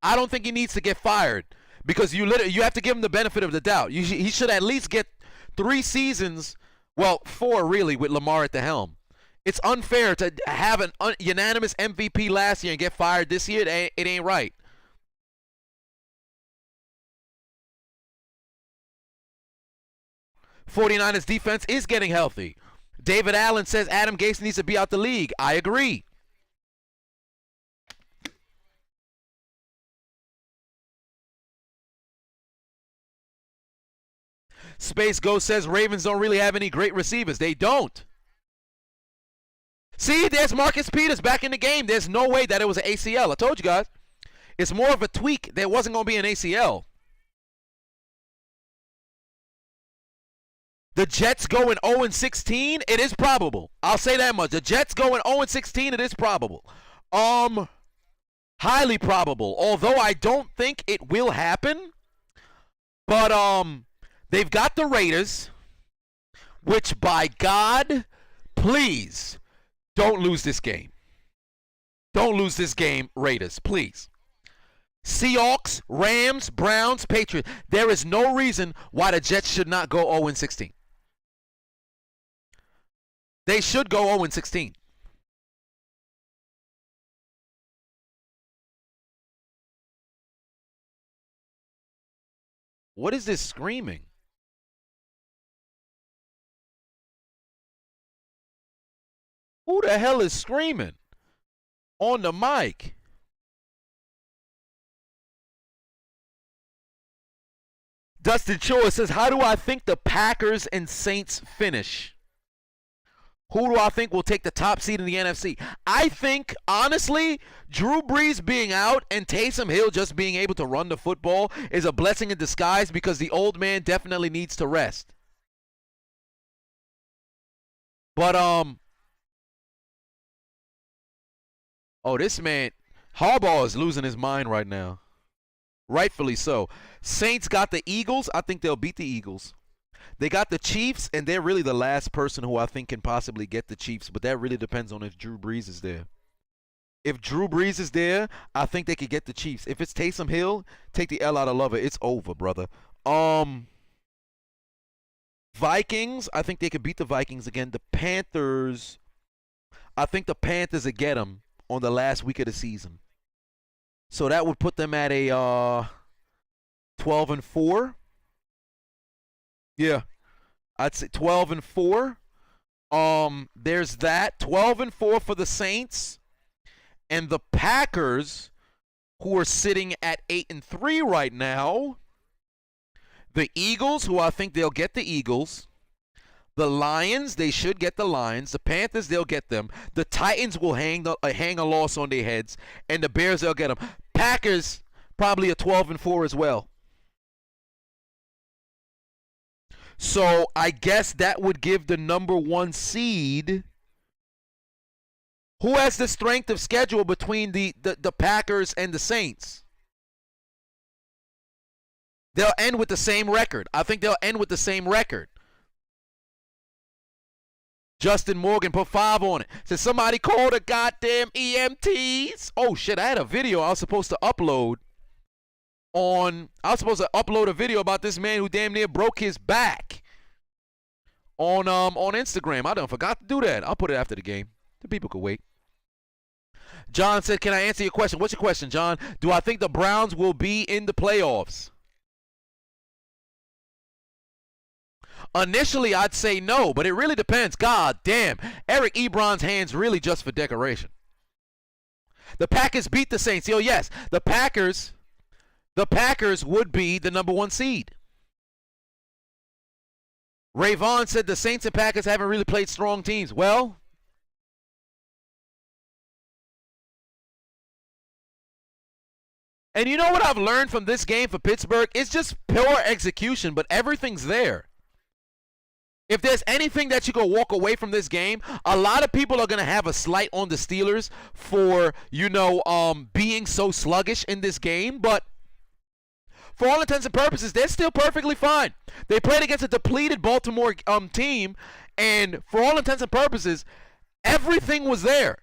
don't think he needs to get fired. Because you have to give him the benefit of the doubt. He should at least get 3 seasons, well, 4 really, with Lamar at the helm. It's unfair to have an unanimous MVP last year and get fired this year. It ain't right. '49ers defense is getting healthy. David Allen says Adam Gase needs to be out the league. I agree. Space Ghost says Ravens don't really have any great receivers. They don't. See, there's Marcus Peters back in the game. There's no way that it was an ACL. I told you guys. It's more of a tweak. There wasn't going to be an ACL. The Jets going 0-16, it is probable. I'll say that much. The Jets going 0-16, it is probable. Highly probable. Although I don't think it will happen. But they've got the Raiders, which by God, please don't lose this game. Don't lose this game, Raiders, please. Seahawks, Rams, Browns, Patriots. There is no reason why the Jets should not go 0-16. They should go 0-16. What is this screaming? Who the hell is screaming on the mic? Dustin Chua says, how do I think the Packers and Saints finish? Who do I think will take the top seed in the NFC? I think, honestly, Drew Brees being out and Taysom Hill just being able to run the football is a blessing in disguise because the old man definitely needs to rest. But, oh, this man, Harbaugh is losing his mind right now. Rightfully so. Saints got the Eagles. I think they'll beat the Eagles. They got the Chiefs, and they're really the last person who I think can possibly get the Chiefs, but that really depends on if Drew Brees is there. If Drew Brees is there, I think they could get the Chiefs. If it's Taysom Hill, take the L out of lover. It's over, brother. Vikings, I think they could beat the Vikings again. The Panthers, I think the Panthers will get them on the last week of the season. So that would put them at a 12-4. Yeah, I'd say 12-4. There's that 12-4 for the Saints, and the Packers, who are sitting at 8-3 right now. The Eagles, who I think they'll get the Eagles. The Lions, they should get the Lions. The Panthers, they'll get them. The Titans will hang a loss on their heads, and the Bears, they'll get them. Packers, probably a 12-4 as well. So I guess that would give the number 1 seed. Who has the strength of schedule between the Packers and the Saints? They'll end with the same record. I think they'll end with the same record. Justin Morgan put 5 on it. Said somebody call the goddamn EMTs. Oh shit, I had a video I was supposed to upload. I was supposed to upload a video about this man who damn near broke his back on Instagram. I done forgot to do that. I'll put it after the game. The people could wait. John said, can I answer your question? What's your question, John? Do I think the Browns will be in the playoffs? Initially, I'd say no, but it really depends. God damn, Eric Ebron's hands really just for decoration. The Packers beat the Saints. Oh, yes, the Packers would be the #1 seed. Ray Vaughn said the Saints and Packers haven't really played strong teams. Well, and you know what I've learned from this game for Pittsburgh? It's just pure execution, but everything's there. If there's anything that you can walk away from this game, a lot of people are going to have a slight on the Steelers for, being so sluggish in this game. But for all intents and purposes, they're still perfectly fine. They played against a depleted Baltimore team, and for all intents and purposes, everything was there.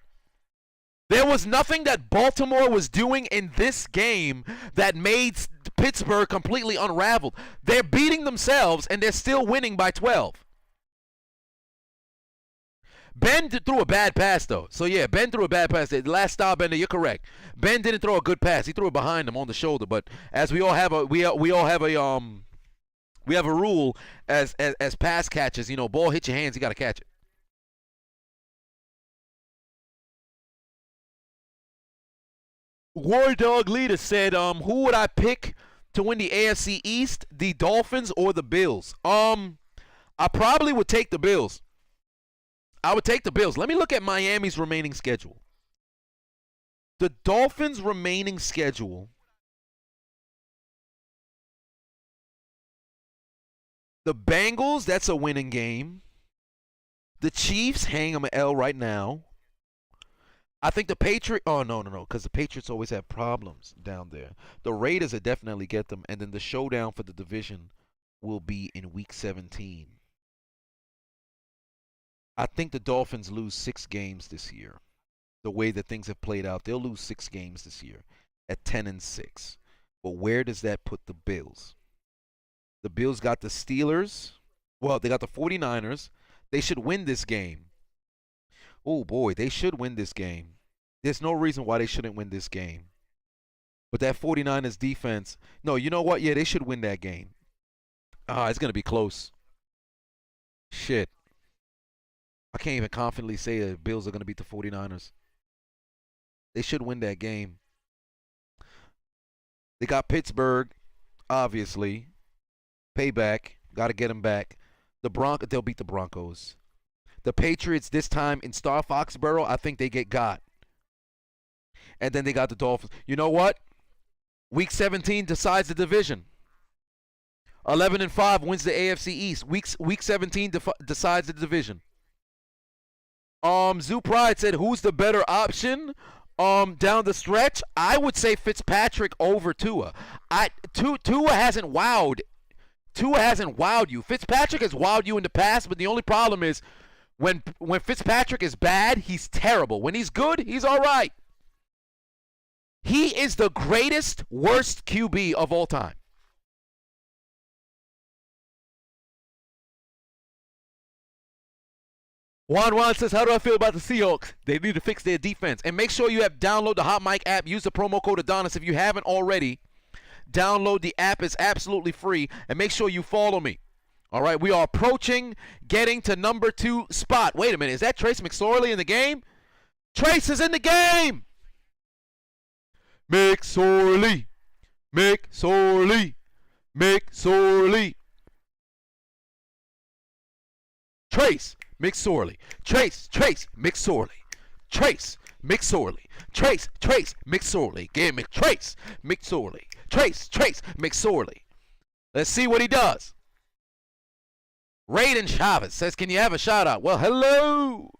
There was nothing that Baltimore was doing in this game that made Pittsburgh completely unraveled. They're beating themselves, and they're still winning by 12. Ben threw a bad pass, though. So, yeah, Ben threw a bad pass. The last stop, Bender, you're correct. Ben didn't throw a good pass. He threw it behind him on the shoulder. But as we all have a rule as pass catchers, ball hit your hands, you got to catch it. War Dog Leader said, who would I pick to win the AFC East, the Dolphins or the Bills? I probably would take the Bills. I would take the Bills. Let me look at Miami's remaining schedule. The Dolphins' remaining schedule. The Bengals, that's a winning game. The Chiefs hang them an L right now. I think the Patriots. Oh, no, because the Patriots always have problems down there. The Raiders will definitely get them. And then the showdown for the division will be in Week 17. I think the Dolphins lose 6 games this year. The way that things have played out, they'll lose 6 games this year at 10-6. But where does that put the Bills? The Bills got the Steelers. Well, they got the 49ers. They should win this game. Oh, boy, they should win this game. There's no reason why they shouldn't win this game. But that 49ers defense, no, you know what? Yeah, they should win that game. It's going to be close. Shit. I can't even confidently say the Bills are going to beat the 49ers. They should win that game. They got Pittsburgh, obviously. Payback. Got to get them back. They'll beat the Broncos. The Patriots this time in Star Foxborough, I think they get got. And then they got the Dolphins. You know what? Week 17 decides the division. 11-5 wins the AFC East. Week 17 decides the division. Zoo Pride said, who's the better option down the stretch? I would say Fitzpatrick over Tua. Tua hasn't wowed. Tua hasn't wowed you. Fitzpatrick has wowed you in the past, but the only problem is when Fitzpatrick is bad, he's terrible. When he's good, he's all right. He is the greatest, worst QB of all time. Juan says, how do I feel about the Seahawks? They need to fix their defense. And make sure you have download the Hot Mic app. Use the promo code Adonis if you haven't already. Download the app. It's absolutely free. And make sure you follow me. All right, we are approaching getting to number 2 spot. Wait a minute. Is that Trace McSorley in the game? Trace is in the game. McSorley. McSorley. McSorley. Trace McSorley. Trace McSorley. Trace McSorley. Trace McSorley. Give me Trace McSorley. Trace McSorley. Let's see what he does. Raiden Chavez says, can you have a shout out? Well, hello.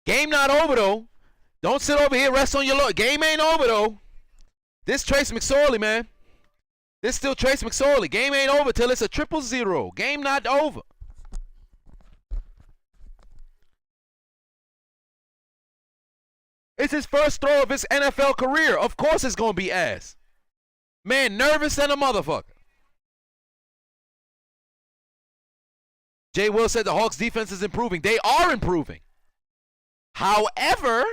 Game not over, though. Don't sit over here, rest on your laurels. Game ain't over, though. This Trace McSorley, man. This still Trace McSorley. Game ain't over till it's a 0-0. Game not over. It's his first throw of his NFL career. Of course it's going to be ass. Man, nervous than a motherfucker. Jay Will said the Hawks defense is improving. They are improving. However,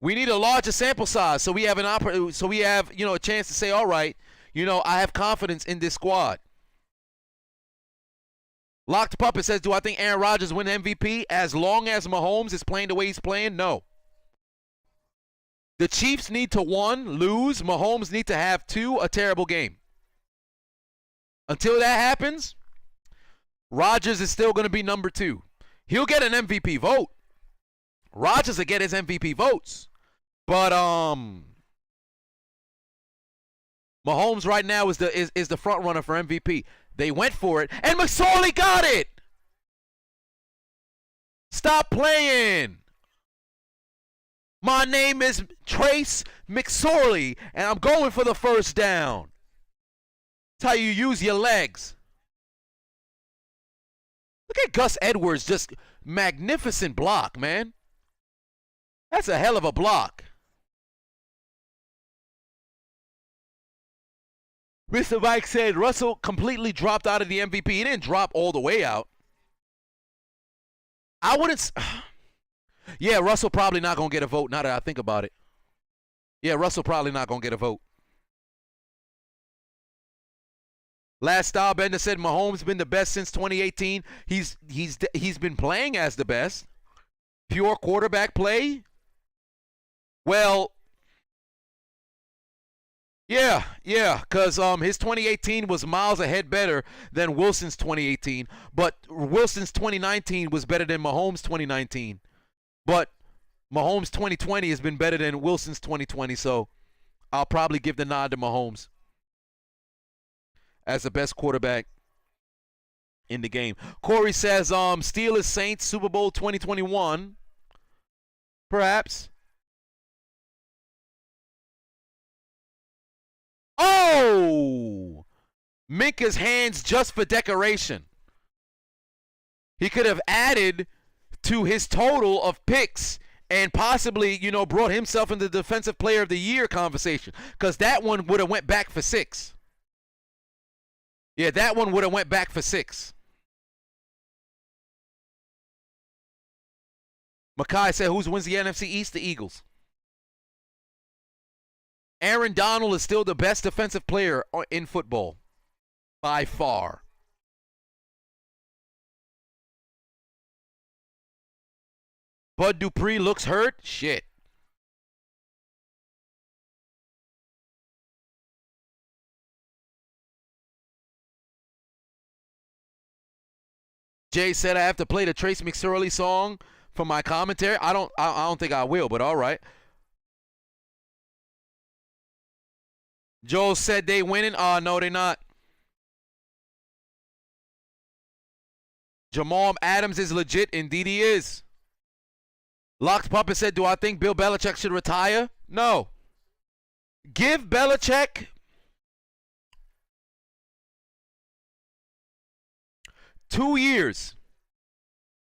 we need a larger sample size so we have a chance to say, all right, I have confidence in this squad. Locked Puppet says, do I think Aaron Rodgers win MVP as long as Mahomes is playing the way he's playing? No. The Chiefs need to, 1, lose. Mahomes need to have 2, a terrible game. Until that happens, Rodgers is still going to be number 2. He'll get an MVP vote. Rodgers will get his MVP votes. But Mahomes right now is the front runner for MVP. They went for it, and McSorley got it. Stop playing. My name is Trace McSorley, and I'm going for the first down. That's how you use your legs. Look at Gus Edwards, just magnificent block, man. That's a hell of a block. Mr. Mike said Russell completely dropped out of the MVP. He didn't drop all the way out. I wouldn't. Yeah, Russell probably not going to get a vote now that I think about it. Yeah, Russell probably not going to get a vote. Last Style Bender said Mahomes been the best since 2018. He's been playing as the best. Pure quarterback play. Well, yeah, because his 2018 was miles ahead better than Wilson's 2018. But Wilson's 2019 was better than Mahomes' 2019. But Mahomes' 2020 has been better than Wilson's 2020, so I'll probably give the nod to Mahomes as the best quarterback in the game. Corey says Steelers Saints Super Bowl 2021. Perhaps. Oh! Minka's hands just for decoration. He could have added to his total of picks and possibly, brought himself into the Defensive Player of the Year conversation, because that one would have went back for 6. Yeah, that one would have went back for 6. Makai said, who wins the NFC East? The Eagles. Aaron Donald is still the best defensive player in football. By far. Bud Dupree looks hurt? Shit. Jay said I have to play the Trace McSorley song for my commentary. I don't think I will, but all right. Joel said they winning. No, they're not. Jamal Adams is legit. Indeed he is. Locked Puppet said, do I think Bill Belichick should retire? No. Give Belichick 2 years,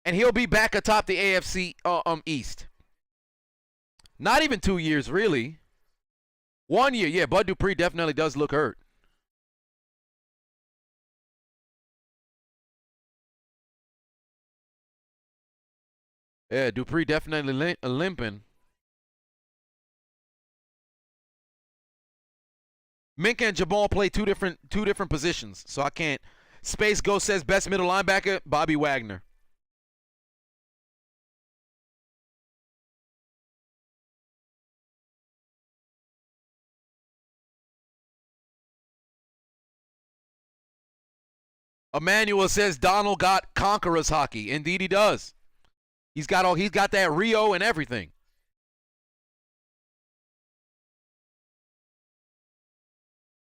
and he'll be back atop the AFC East. Not even 2 years, really. 1 year. Yeah, Bud Dupree definitely does look hurt. Yeah, Dupree definitely limping. Minka and Jamal play two different positions, so I can't. Space Ghost says best middle linebacker, Bobby Wagner. Emmanuel says Donald got Conquerors hockey. Indeed he does. He's got that Rio and everything.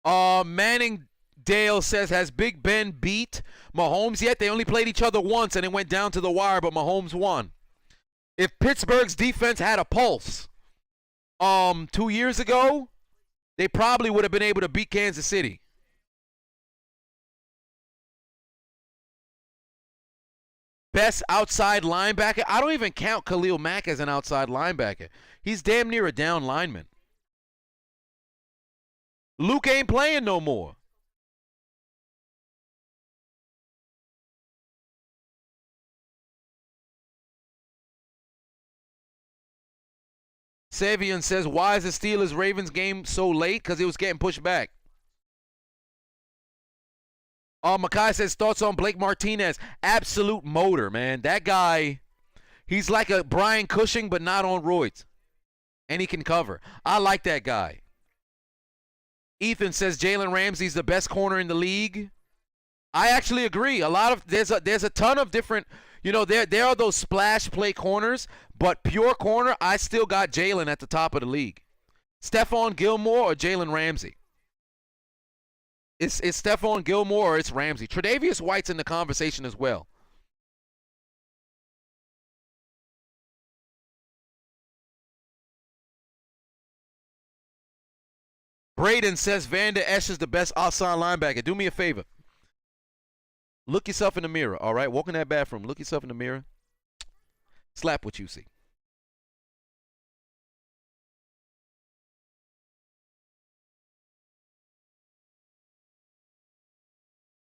Manning Dale says, has Big Ben beat Mahomes yet? They only played each other once and it went down to the wire, but Mahomes won. If Pittsburgh's defense had a pulse 2 years ago, they probably would have been able to beat Kansas City. best outside linebacker. I don't even count Khalil Mack as an outside linebacker. He's damn near a down lineman. Luke ain't playing no more. Savian says, why is the Steelers-Ravens game so late? Because it was getting pushed back. Makai says, thoughts on Blake Martinez. Absolute motor, man. That guy, he's like a Brian Cushing, but not on roids. And he can cover. I like that guy. Ethan says Jalen Ramsey's the best corner in the league. I actually agree. There's a ton of different, there are those splash play corners, but pure corner, I still got Jalen at the top of the league. Stephon Gilmore or Jalen Ramsey? It's Stephon Gilmore or it's Ramsey. Tre'Davious White's in the conversation as well. Braden says Vander Esch is the best outside linebacker. Do me a favor. Look yourself in the mirror, all right? Walk in that bathroom. Look yourself in the mirror. Slap what you see.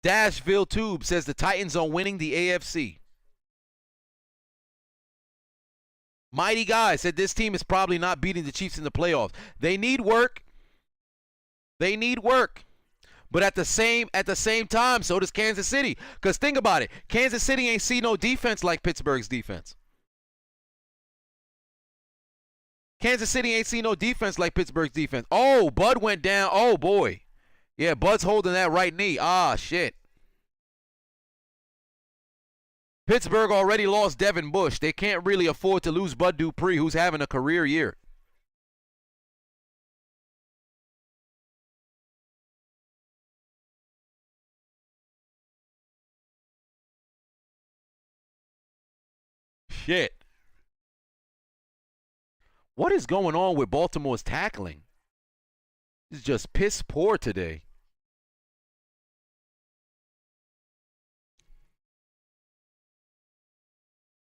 Dashville Tube says the Titans are winning the AFC. Mighty Guy said this team is probably not beating the Chiefs in the playoffs. They need work. They need work. But at the same time, so does Kansas City. Because think about it. Kansas City ain't see no defense like Pittsburgh's defense. Kansas City ain't seen no defense like Pittsburgh's defense. Oh, Bud went down. Oh, boy. Yeah, Bud's holding that right knee. Ah, shit. Pittsburgh already lost Devin Bush. They can't really afford to lose Bud Dupree, who's having a career year. Shit. What is going on with Baltimore's tackling? It's just piss poor today.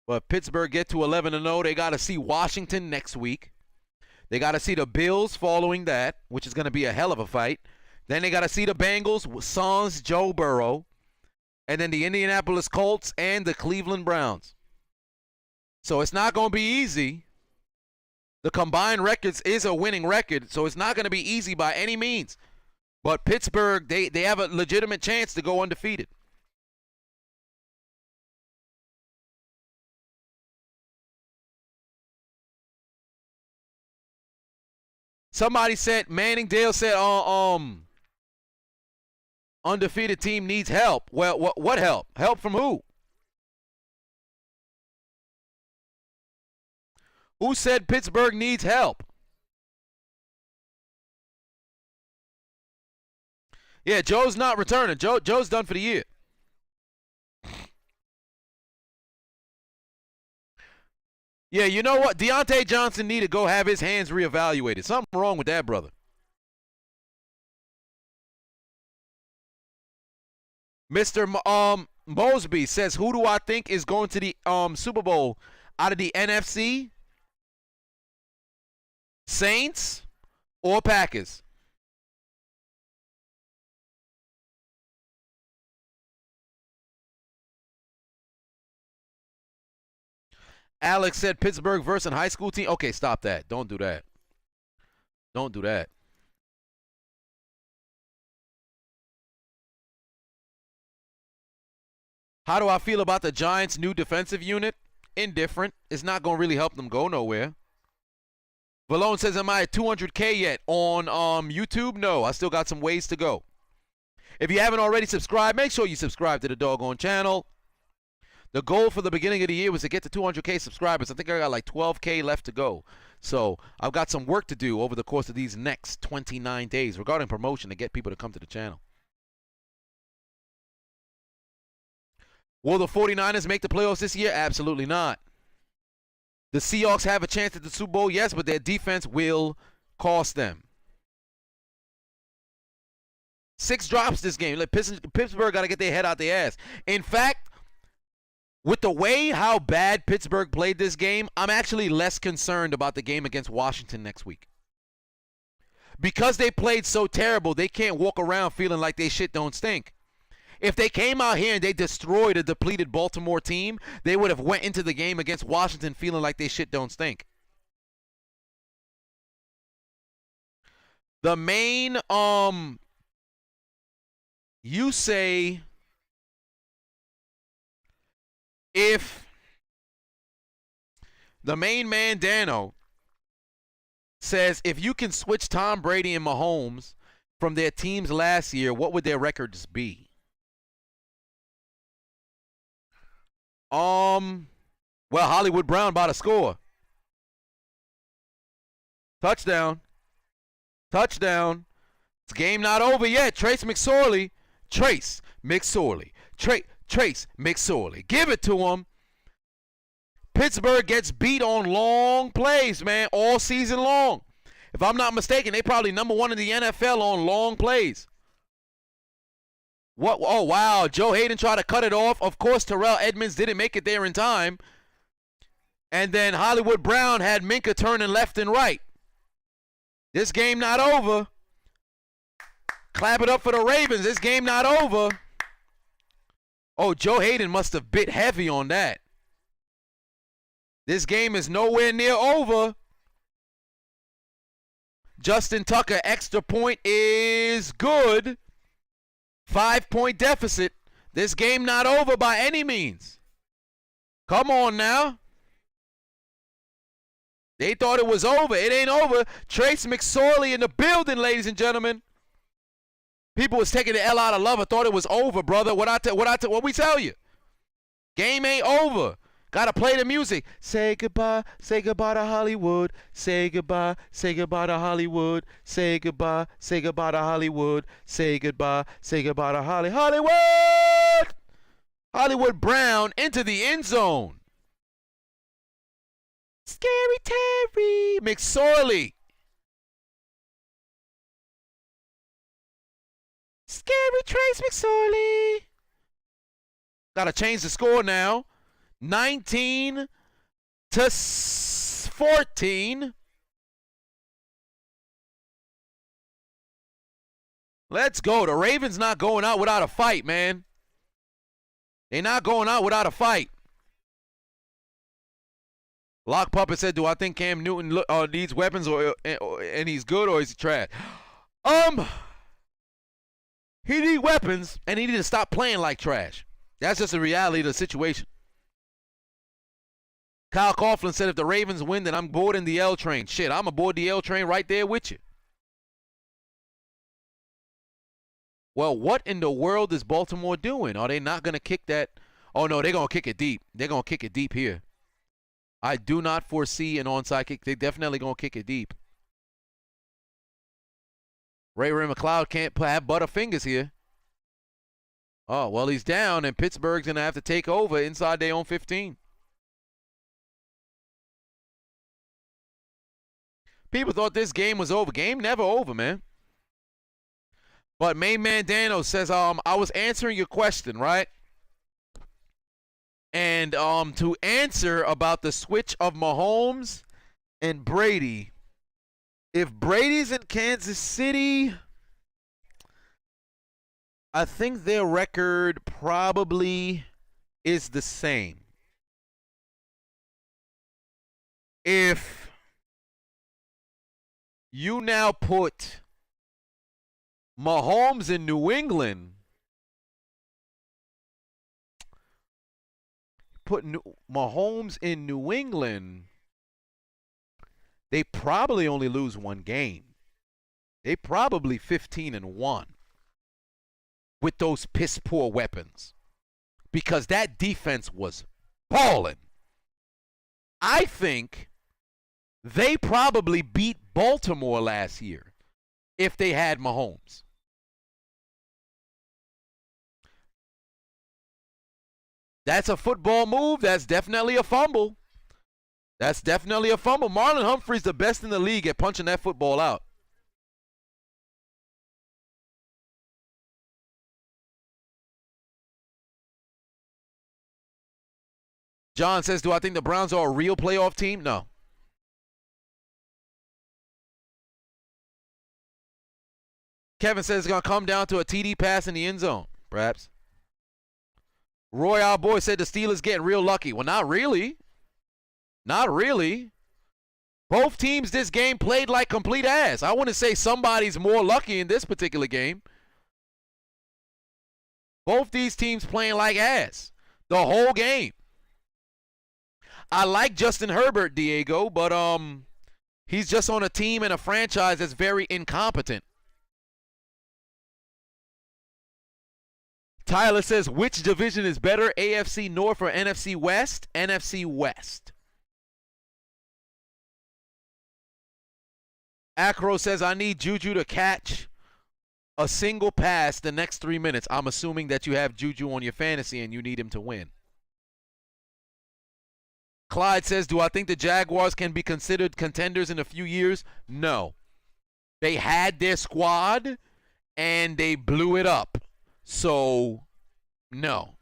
But Pittsburgh get to 11-0. They got to see Washington next week. They got to see the Bills following that, which is going to be a hell of a fight. Then they got to see the Bengals, Sans Joe Burrow, and then the Indianapolis Colts and the Cleveland Browns. So it's not going to be easy. The combined records is a winning record, so it's not going to be easy by any means. But Pittsburgh, they have a legitimate chance to go undefeated. Somebody said, Manning Dale said, undefeated team needs help. Well, what help? Help from who? Who said Pittsburgh needs help? Yeah, Joe's not returning. Joe's done for the year. Yeah, you know what? Deontay Johnson need to go have his hands reevaluated. Something wrong with that brother. Mr. Mosby says, who do I think is going to the Super Bowl out of the NFC? Saints or Packers? Alex said Pittsburgh versus high school team. Okay, stop that. Don't do that. Don't do that. How do I feel about the Giants' new defensive unit? Indifferent. It's not going to really help them go nowhere. Valone says, am I at 200K yet on YouTube? No, I still got some ways to go. If you haven't already subscribed, make sure you subscribe to the doggone channel. The goal for the beginning of the year was to get to 200K subscribers. I think I got like 12K left to go. So I've got some work to do over the course of these next 29 days regarding promotion to get people to come to the channel. Will the 49ers make the playoffs this year? Absolutely not. The Seahawks have a chance at the Super Bowl, yes, but their defense will cost them. 6 drops this game. Pittsburgh got to get their head out their ass. In fact, With the way how bad Pittsburgh played this game, I'm actually less concerned about the game against Washington next week. Because they played so terrible, they can't walk around feeling like they shit don't stink. If they came out here and they destroyed a depleted Baltimore team, they would have went into the game against Washington feeling like they shit don't stink. The main, you say if the main man, Dano, says if you can switch Tom Brady and Mahomes from their teams last year, what would their records be? Well, Hollywood Brown about to score. Touchdown. Touchdown. It's game not over yet. Trace McSorley. Trace McSorley. Trace McSorley. Give it to him. Pittsburgh gets beat on long plays, man, all season long. If I'm not mistaken, they probably number one in the NFL on long plays. What? Oh, wow. Joe Hayden tried to cut it off. Of course, Terrell Edmonds didn't make it there in time. And then Hollywood Brown had Minka turning left and right. This game not over. Clap it up for the Ravens. This game not over. Oh, Joe Hayden must have bit heavy on that. This game is nowhere near over. Justin Tucker, extra point is good. 5-point deficit. This game not over by any means. Come on now. They thought it was over. It ain't over. Trace McSorley in the building, ladies and gentlemen. People was taking the L out of love. I thought it was over, brother. What we tell you? Game ain't over. Gotta play the music. Say goodbye to Hollywood. Say goodbye to Hollywood. Say goodbye to Hollywood. Say goodbye to Hollywood. Hollywood Brown into the end zone. Scary Terry McSorley. Scary Trace McSorley. Gotta change the score now. 19-14. Let's go. The Ravens not going out without a fight, man. They're not going out without a fight. Lock Puppet said, do I think Cam Newton needs weapons and he's good or is he trash? He needs weapons and he need to stop playing like trash. That's just the reality of the situation. Kyle Coughlin said if the Ravens win, then I'm boarding the L train. Shit, I'm aboard the L train right there with you. Well, what in the world is Baltimore doing? Are they not going to kick that? Oh, no, they're going to kick it deep. They're going to kick it deep here. I do not foresee an onside kick. They're definitely going to kick it deep. Ray McLeod can't have butterfingers here. Oh, well, he's down, and Pittsburgh's going to have to take over inside their own 15. People thought this game was over. Game never over, man. But main man Dano says, I was answering your question, right? And to answer about the switch of Mahomes and Brady, if Brady's in Kansas City, I think their record probably is the same. If you now put Mahomes in New England, Mahomes in New England, they probably only lose one game. They probably 15-1 with those piss poor weapons because that defense was balling. I think they probably beat Baltimore last year if they had Mahomes. That's a football move. That's definitely a fumble. That's definitely a fumble. Marlon Humphrey's the best in the league at punching that football out. John says, do I think the Browns are a real playoff team? No. Kevin says it's going to come down to a TD pass in the end zone, perhaps. Roy, our boy, said the Steelers getting real lucky. Well, not really. Not really. Both teams this game played like complete ass. I wouldn't say somebody's more lucky in this particular game. Both these teams playing like ass the whole game. I like Justin Herbert, Diego, but he's just on a team and a franchise that's very incompetent. Tyler says, which division is better, AFC North or NFC West? NFC West. Acro says, I need Juju to catch a single pass the next 3 minutes. I'm assuming that you have Juju on your fantasy and you need him to win. Clyde says, do I think the Jaguars can be considered contenders in a few years? No. They had their squad and they blew it up. So, no.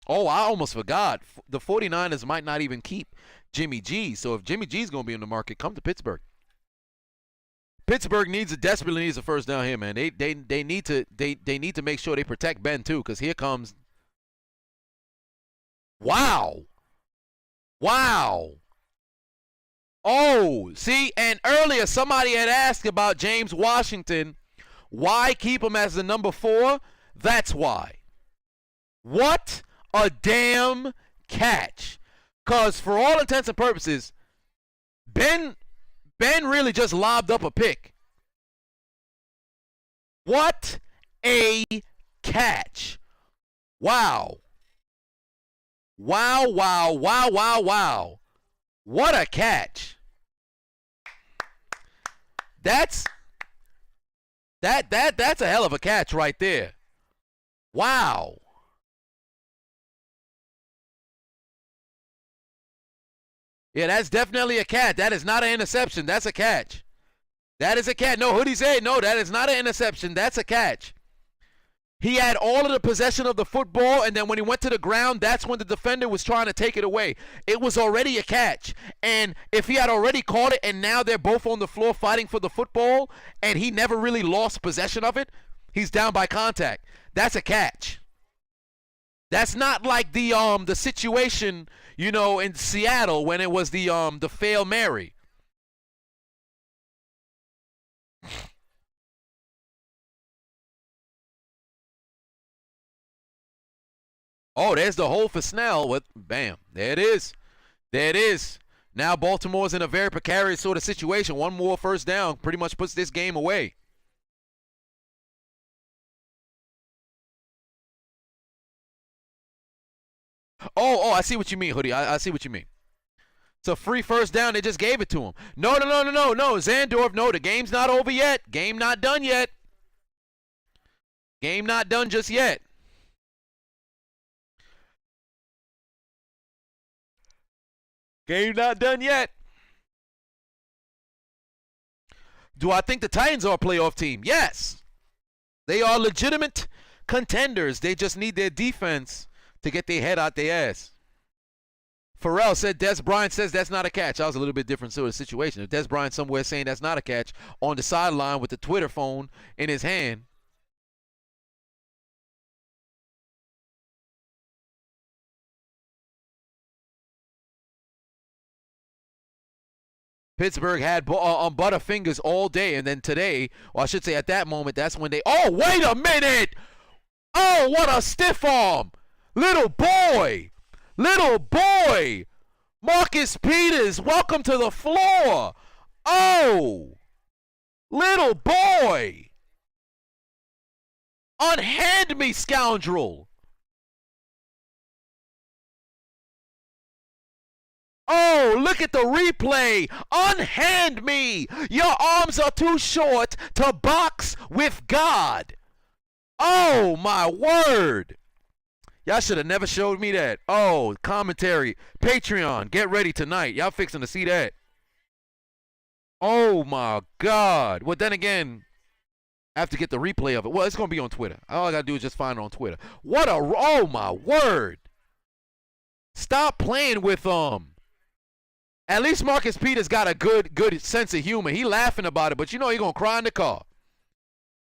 Oh, I almost forgot. The 49ers might not even keep Jimmy G. So if Jimmy G's going to be in the market, come to Pittsburgh. Pittsburgh desperately needs a first down here, man. They need to make sure they protect Ben too, because here comes. Wow. Wow. Oh, see, and earlier somebody had asked about James Washington. Why keep him as the number 4? That's why. What a damn catch. Because for all intents and purposes, Ben really just lobbed up a pick. What a catch. Wow. Wow, wow, wow, wow, wow. What a catch. That's a hell of a catch right there. Wow. Yeah, that's definitely a catch. That is not an interception. That's a catch. That is a catch. No, Hoodie said, no, that is not an interception. That's a catch. He had all of the possession of the football, and then when he went to the ground, that's when the defender was trying to take it away. It was already a catch. And if he had already caught it and now they're both on the floor fighting for the football, and he never really lost possession of it, he's down by contact. That's a catch. That's not like the situation, in Seattle when it was the fail Mary. Oh, there's the hole for Snell. With bam, there it is. There it is. Now Baltimore's in a very precarious sort of situation. One more first down pretty much puts this game away. Oh, I see what you mean, Hoodie. I see what you mean. It's a free first down. They just gave it to him. No. Zandorf, no. The game's not over yet. Game not done yet. Game not done just yet. Game not done yet. Do I think the Titans are a playoff team? Yes. They are legitimate contenders. They just need their defense to get their head out their ass. Pharrell said Des Bryant says that's not a catch. That was a little bit different sort of situation. If Des Bryant somewhere saying that's not a catch on the sideline with the Twitter phone in his hand. Pittsburgh had Butterfingers all day, and then today, or I should say at that moment, that's when they... Oh, wait a minute! Oh, what a stiff arm! Little boy! Little boy! Marcus Peters, welcome to the floor! Oh! Little boy! Unhand me, scoundrel! Oh, look at the replay. Unhand me. Your arms are too short to box with God. Oh, my word. Y'all should have never showed me that. Oh, commentary. Patreon. Get ready tonight. Y'all fixing to see that. Oh, my God. Well, then again, I have to get the replay of it. Well, it's going to be on Twitter. All I got to do is just find it on Twitter. What a, oh my word. Stop playing with At least Marcus Peters got a good sense of humor. He laughing about it, but you know he going to cry in the car.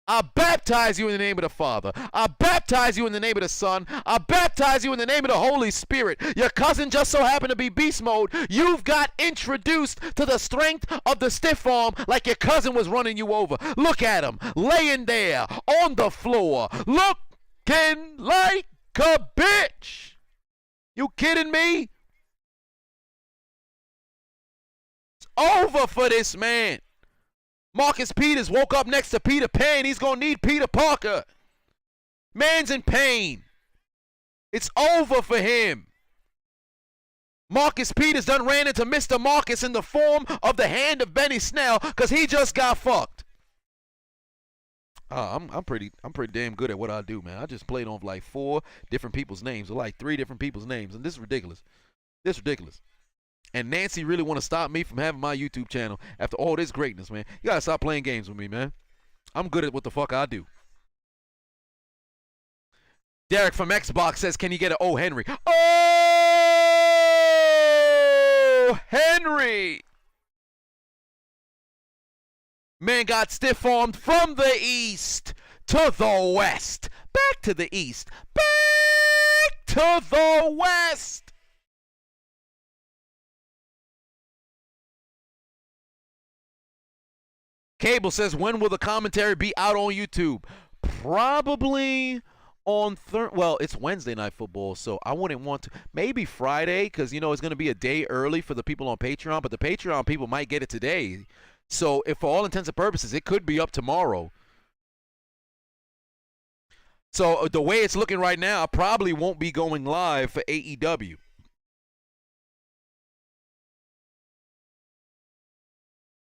I baptize you in the name of the Father. I baptize you in the name of the Son. I baptize you in the name of the Holy Spirit. Your cousin just so happened to be beast mode. You've got introduced to the strength of the stiff arm like your cousin was running you over. Look at him, laying there on the floor, looking like a bitch. You kidding me? It's over for this man. Marcus Peters woke up next to Peter Pan. He's going to need Peter Parker. Man's in pain. It's over for him. Marcus Peters done ran into Mr. Marcus in the form of the hand of Benny Snell because he just got fucked. I'm pretty damn good at what I do, man. I just played on like 4 different people's names, or like 3 different people's names, and this is ridiculous. This is ridiculous. And Nancy really want to stop me from having my YouTube channel after all this greatness, man. You got to stop playing games with me, man. I'm good at what the fuck I do. Derek from Xbox says, can you get an O. Henry? Oh, Henry! Man got stiff-armed from the east to the west. Back to the east. Back to the west. Cable says, when will the commentary be out on YouTube? Probably on well, it's Wednesday Night Football, so I wouldn't want to. Maybe Friday, because, you know, it's going to be a day early for the people on Patreon, but the Patreon people might get it today. So, if for all intents and purposes, it could be up tomorrow. So, the way it's looking right now, I probably won't be going live for AEW.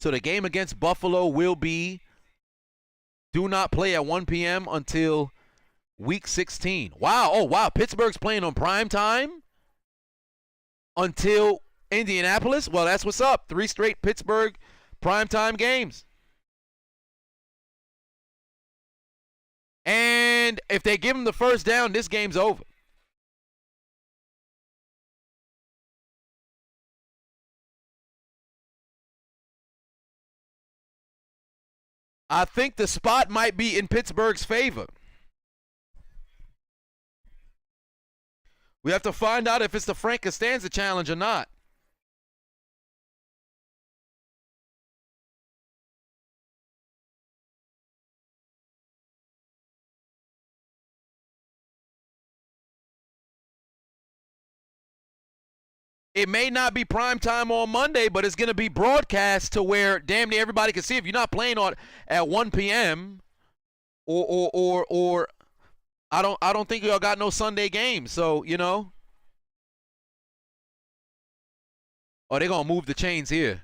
So the game against Buffalo will be do not play at 1 p.m. until week 16. Wow. Oh, wow. Pittsburgh's playing on prime time until Indianapolis. Well, that's what's up. 3 straight Pittsburgh primetime games. And if they give them the first down, this game's over. I think the spot might be in Pittsburgh's favor. We have to find out if it's the Frank Costanza challenge or not. It may not be prime time on Monday, but it's going to be broadcast to where damn near everybody can see. If you're not playing on at 1 p.m. or I don't think y'all got no Sunday games. So, you know. Oh, they're going to move the chains here.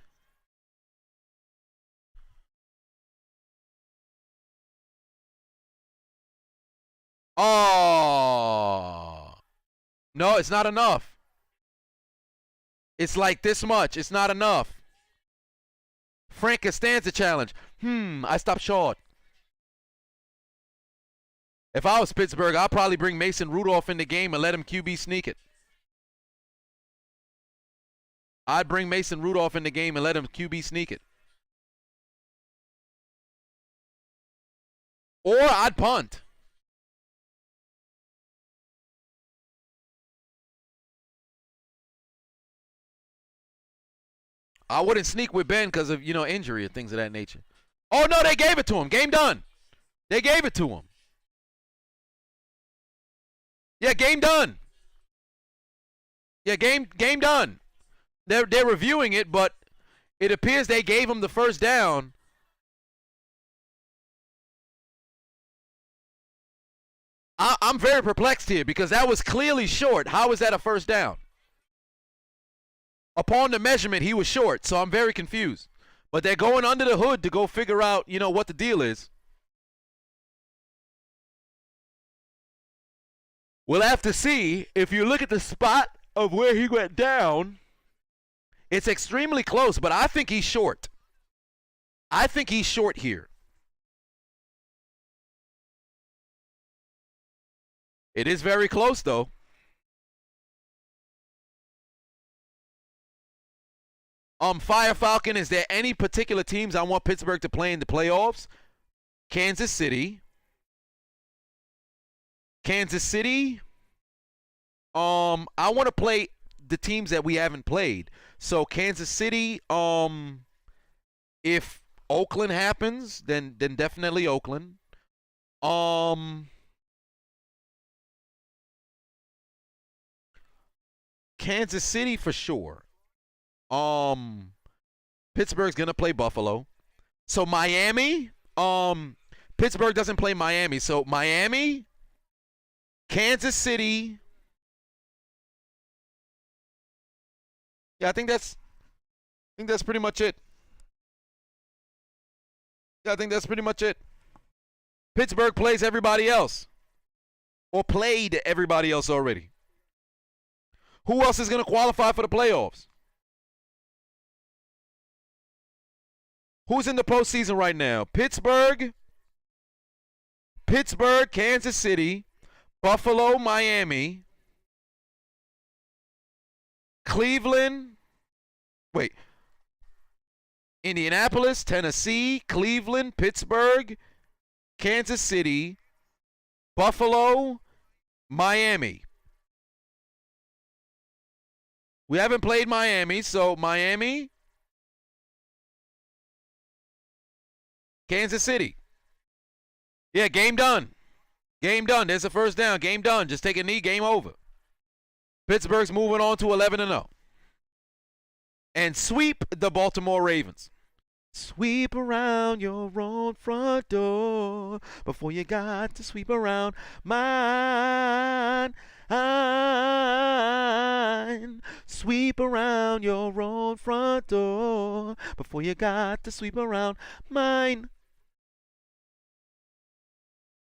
Oh. No, it's not enough. It's like this much. It's not enough. Frank Costanza challenge. I stopped short. If I was Pittsburgh, I'd probably bring Mason Rudolph in the game and let him QB sneak it. I'd bring Mason Rudolph in the game and let him QB sneak it. Or I'd punt. I wouldn't sneak with Ben because of, you know, injury or things of that nature. Oh, no, they gave it to him. Game done. They gave it to him. Yeah, game done. Yeah, game done. They're reviewing it, but it appears they gave him the first down. I'm very perplexed here because that was clearly short. How is that a first down? Upon the measurement, he was short, so I'm very confused. But they're going under the hood to go figure out, you know, what the deal is. We'll have to see. If you look at the spot of where he went down, it's extremely close, but I think he's short. I think he's short here. It is very close, though. Fire Falcon, is there any particular teams I want Pittsburgh to play in the playoffs? Kansas City. Kansas City. I want to play the teams that we haven't played. So Kansas City, if Oakland happens, then definitely Oakland. Kansas City for sure. Pittsburgh's gonna play Buffalo. So Miami, Pittsburgh doesn't play Miami. So Miami, Kansas City. Yeah, I think that's pretty much it. Yeah, I think that's pretty much it. Pittsburgh plays everybody else. Or played everybody else already. Who else is going to qualify for the playoffs? Who's in the postseason right now? Pittsburgh, Kansas City, Buffalo, Miami, Cleveland, Indianapolis, Tennessee, Cleveland, Pittsburgh, Kansas City, Buffalo, Miami. We haven't played Miami, so Miami, Kansas City. Yeah, game done. Game done. There's a first down. Game done. Just take a knee. Game over. Pittsburgh's moving on to 11-0. And sweep the Baltimore Ravens. Sweep around your own front door before you got to sweep around mine. Sweep around your own front door before you got to sweep around mine.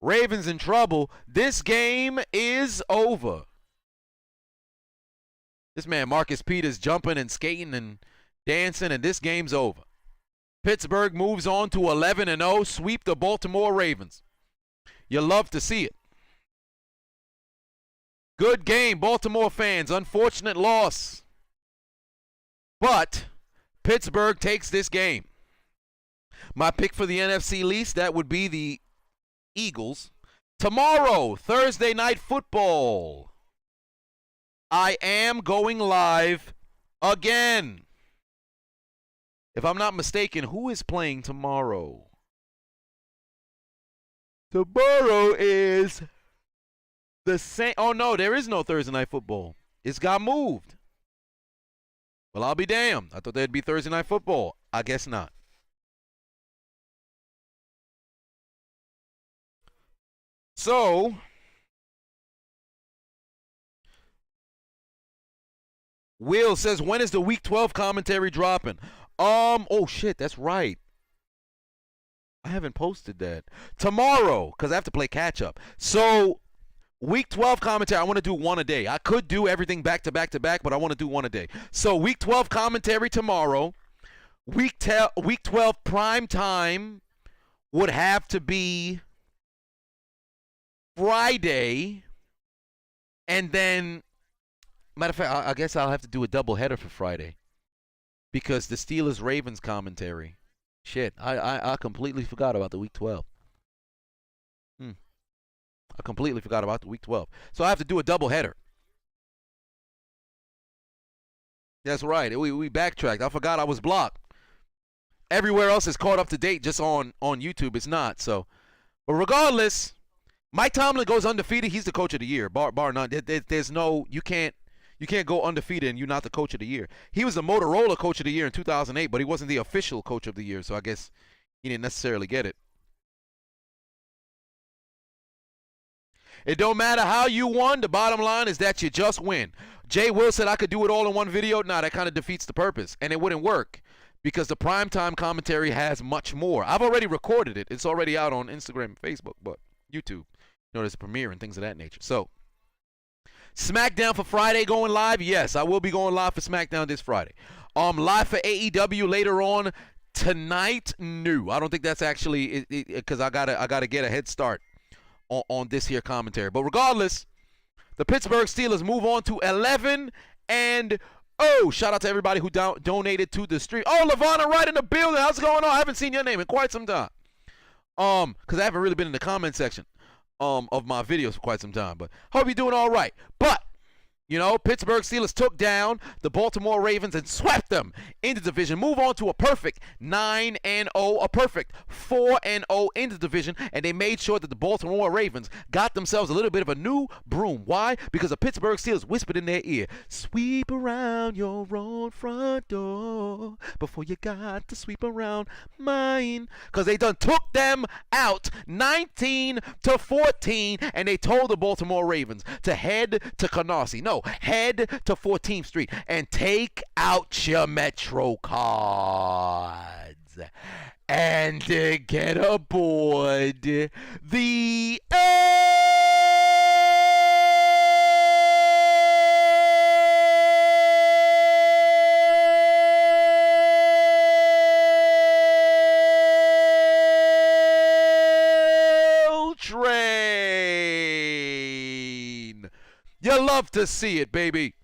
Ravens in trouble. This game is over. This man Marcus Peters jumping and skating and dancing, and this game's over. Pittsburgh moves on to 11-0, sweep the Baltimore Ravens. You love to see it. Good game, Baltimore fans. Unfortunate loss. But Pittsburgh takes this game. My pick for the NFC East, that would be the Eagles. Tomorrow, Thursday Night Football. I am going live again. If I'm not mistaken, who is playing tomorrow? Tomorrow is the same. Oh, no, there is no Thursday Night Football. It's got moved. Well, I'll be damned. I thought there'd be Thursday Night Football. I guess not. So, Will says, when is the Week 12 commentary dropping? Oh shit, that's right. I haven't posted that. Tomorrow, because I have to play catch up. So, Week 12 commentary, I want to do one a day. I could do everything back to back to back, but I want to do one a day. So, Week 12 commentary tomorrow. Week 12 prime time would have to be Friday. And then, matter of fact, I guess I'll have to do a double header for Friday. Because the Steelers-Ravens commentary. Shit, I completely forgot about the Week 12. I completely forgot about the Week 12. So I have to do a double header. That's right. We backtracked. I forgot I was blocked. Everywhere else is caught up to date. Just on YouTube, it's not. So, but regardless, Mike Tomlin goes undefeated. He's the coach of the year, bar none. There's no, you can't go undefeated and you're not the coach of the year. He was the Motorola coach of the year in 2008, but he wasn't the official coach of the year. So I guess he didn't necessarily get it. It don't matter how you won. The bottom line is that you just win. Jay Will said I could do it all in one video. Nah, that kind of defeats the purpose. And it wouldn't work because the primetime commentary has much more. I've already recorded it. It's already out on Instagram and Facebook, but YouTube. There's a premiere and things of that nature. So, SmackDown for Friday going live? Yes, I will be going live for SmackDown this Friday. Live for AEW later on tonight? No, I don't think that's actually because I gotta get a head start on this here commentary. But regardless, The Pittsburgh Steelers move on to 11 and oh, shout out to everybody who donated to the stream. Oh, Lavana right in the building. How's it going on? I haven't seen your name in quite some time. Because I haven't really been in the comment section of my videos for quite some time. But hope you're doing all right. But you know, Pittsburgh Steelers took down the Baltimore Ravens and swept them in the division. Move on to a perfect 9-0, a perfect 4-0 in the division, and they made sure that the Baltimore Ravens got themselves a little bit of a new broom. Why? Because the Pittsburgh Steelers whispered in their ear, "Sweep around your own front door before you got to sweep around mine." Because they done took them out 19-14, and they told the Baltimore Ravens to head to Canarsie. No, head to 14th Street and take out your Metro cards and get aboard the train. You love to see it, baby.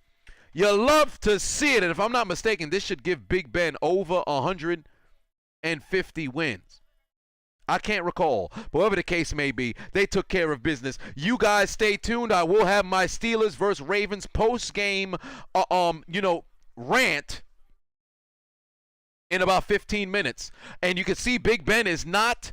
You love to see it. And if I'm not mistaken, this should give Big Ben over 150 wins. I can't recall. But whatever the case may be, they took care of business. You guys stay tuned. I will have my Steelers versus Ravens post-game, rant in about 15 minutes. And you can see Big Ben is not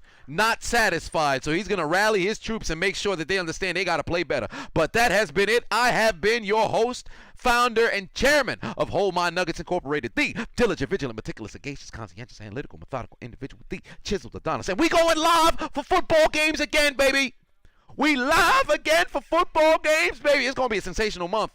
satisfied. So he's going to rally his troops and make sure that they understand they got to play better. But that has been it. I have been your host, founder, and chairman of Hold My Nuggets Incorporated, the diligent, vigilant, meticulous, sagacious, conscientious, analytical, methodical individual, the Chiseled Adonis. And we going live for football games again, baby. We live again for football games, baby. It's going to be a sensational month.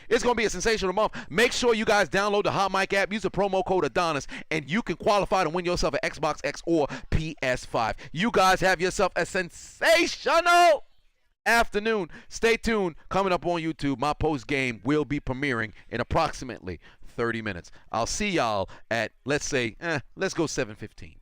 It's going to be a sensational month. Make sure you guys download the Hot Mic app. Use the promo code Adonis, and you can qualify to win yourself an Xbox X or PS5. You guys have yourself a sensational afternoon. Stay tuned. Coming up on YouTube, my post game will be premiering in approximately 30 minutes. I'll see y'all at, let's go 7:15.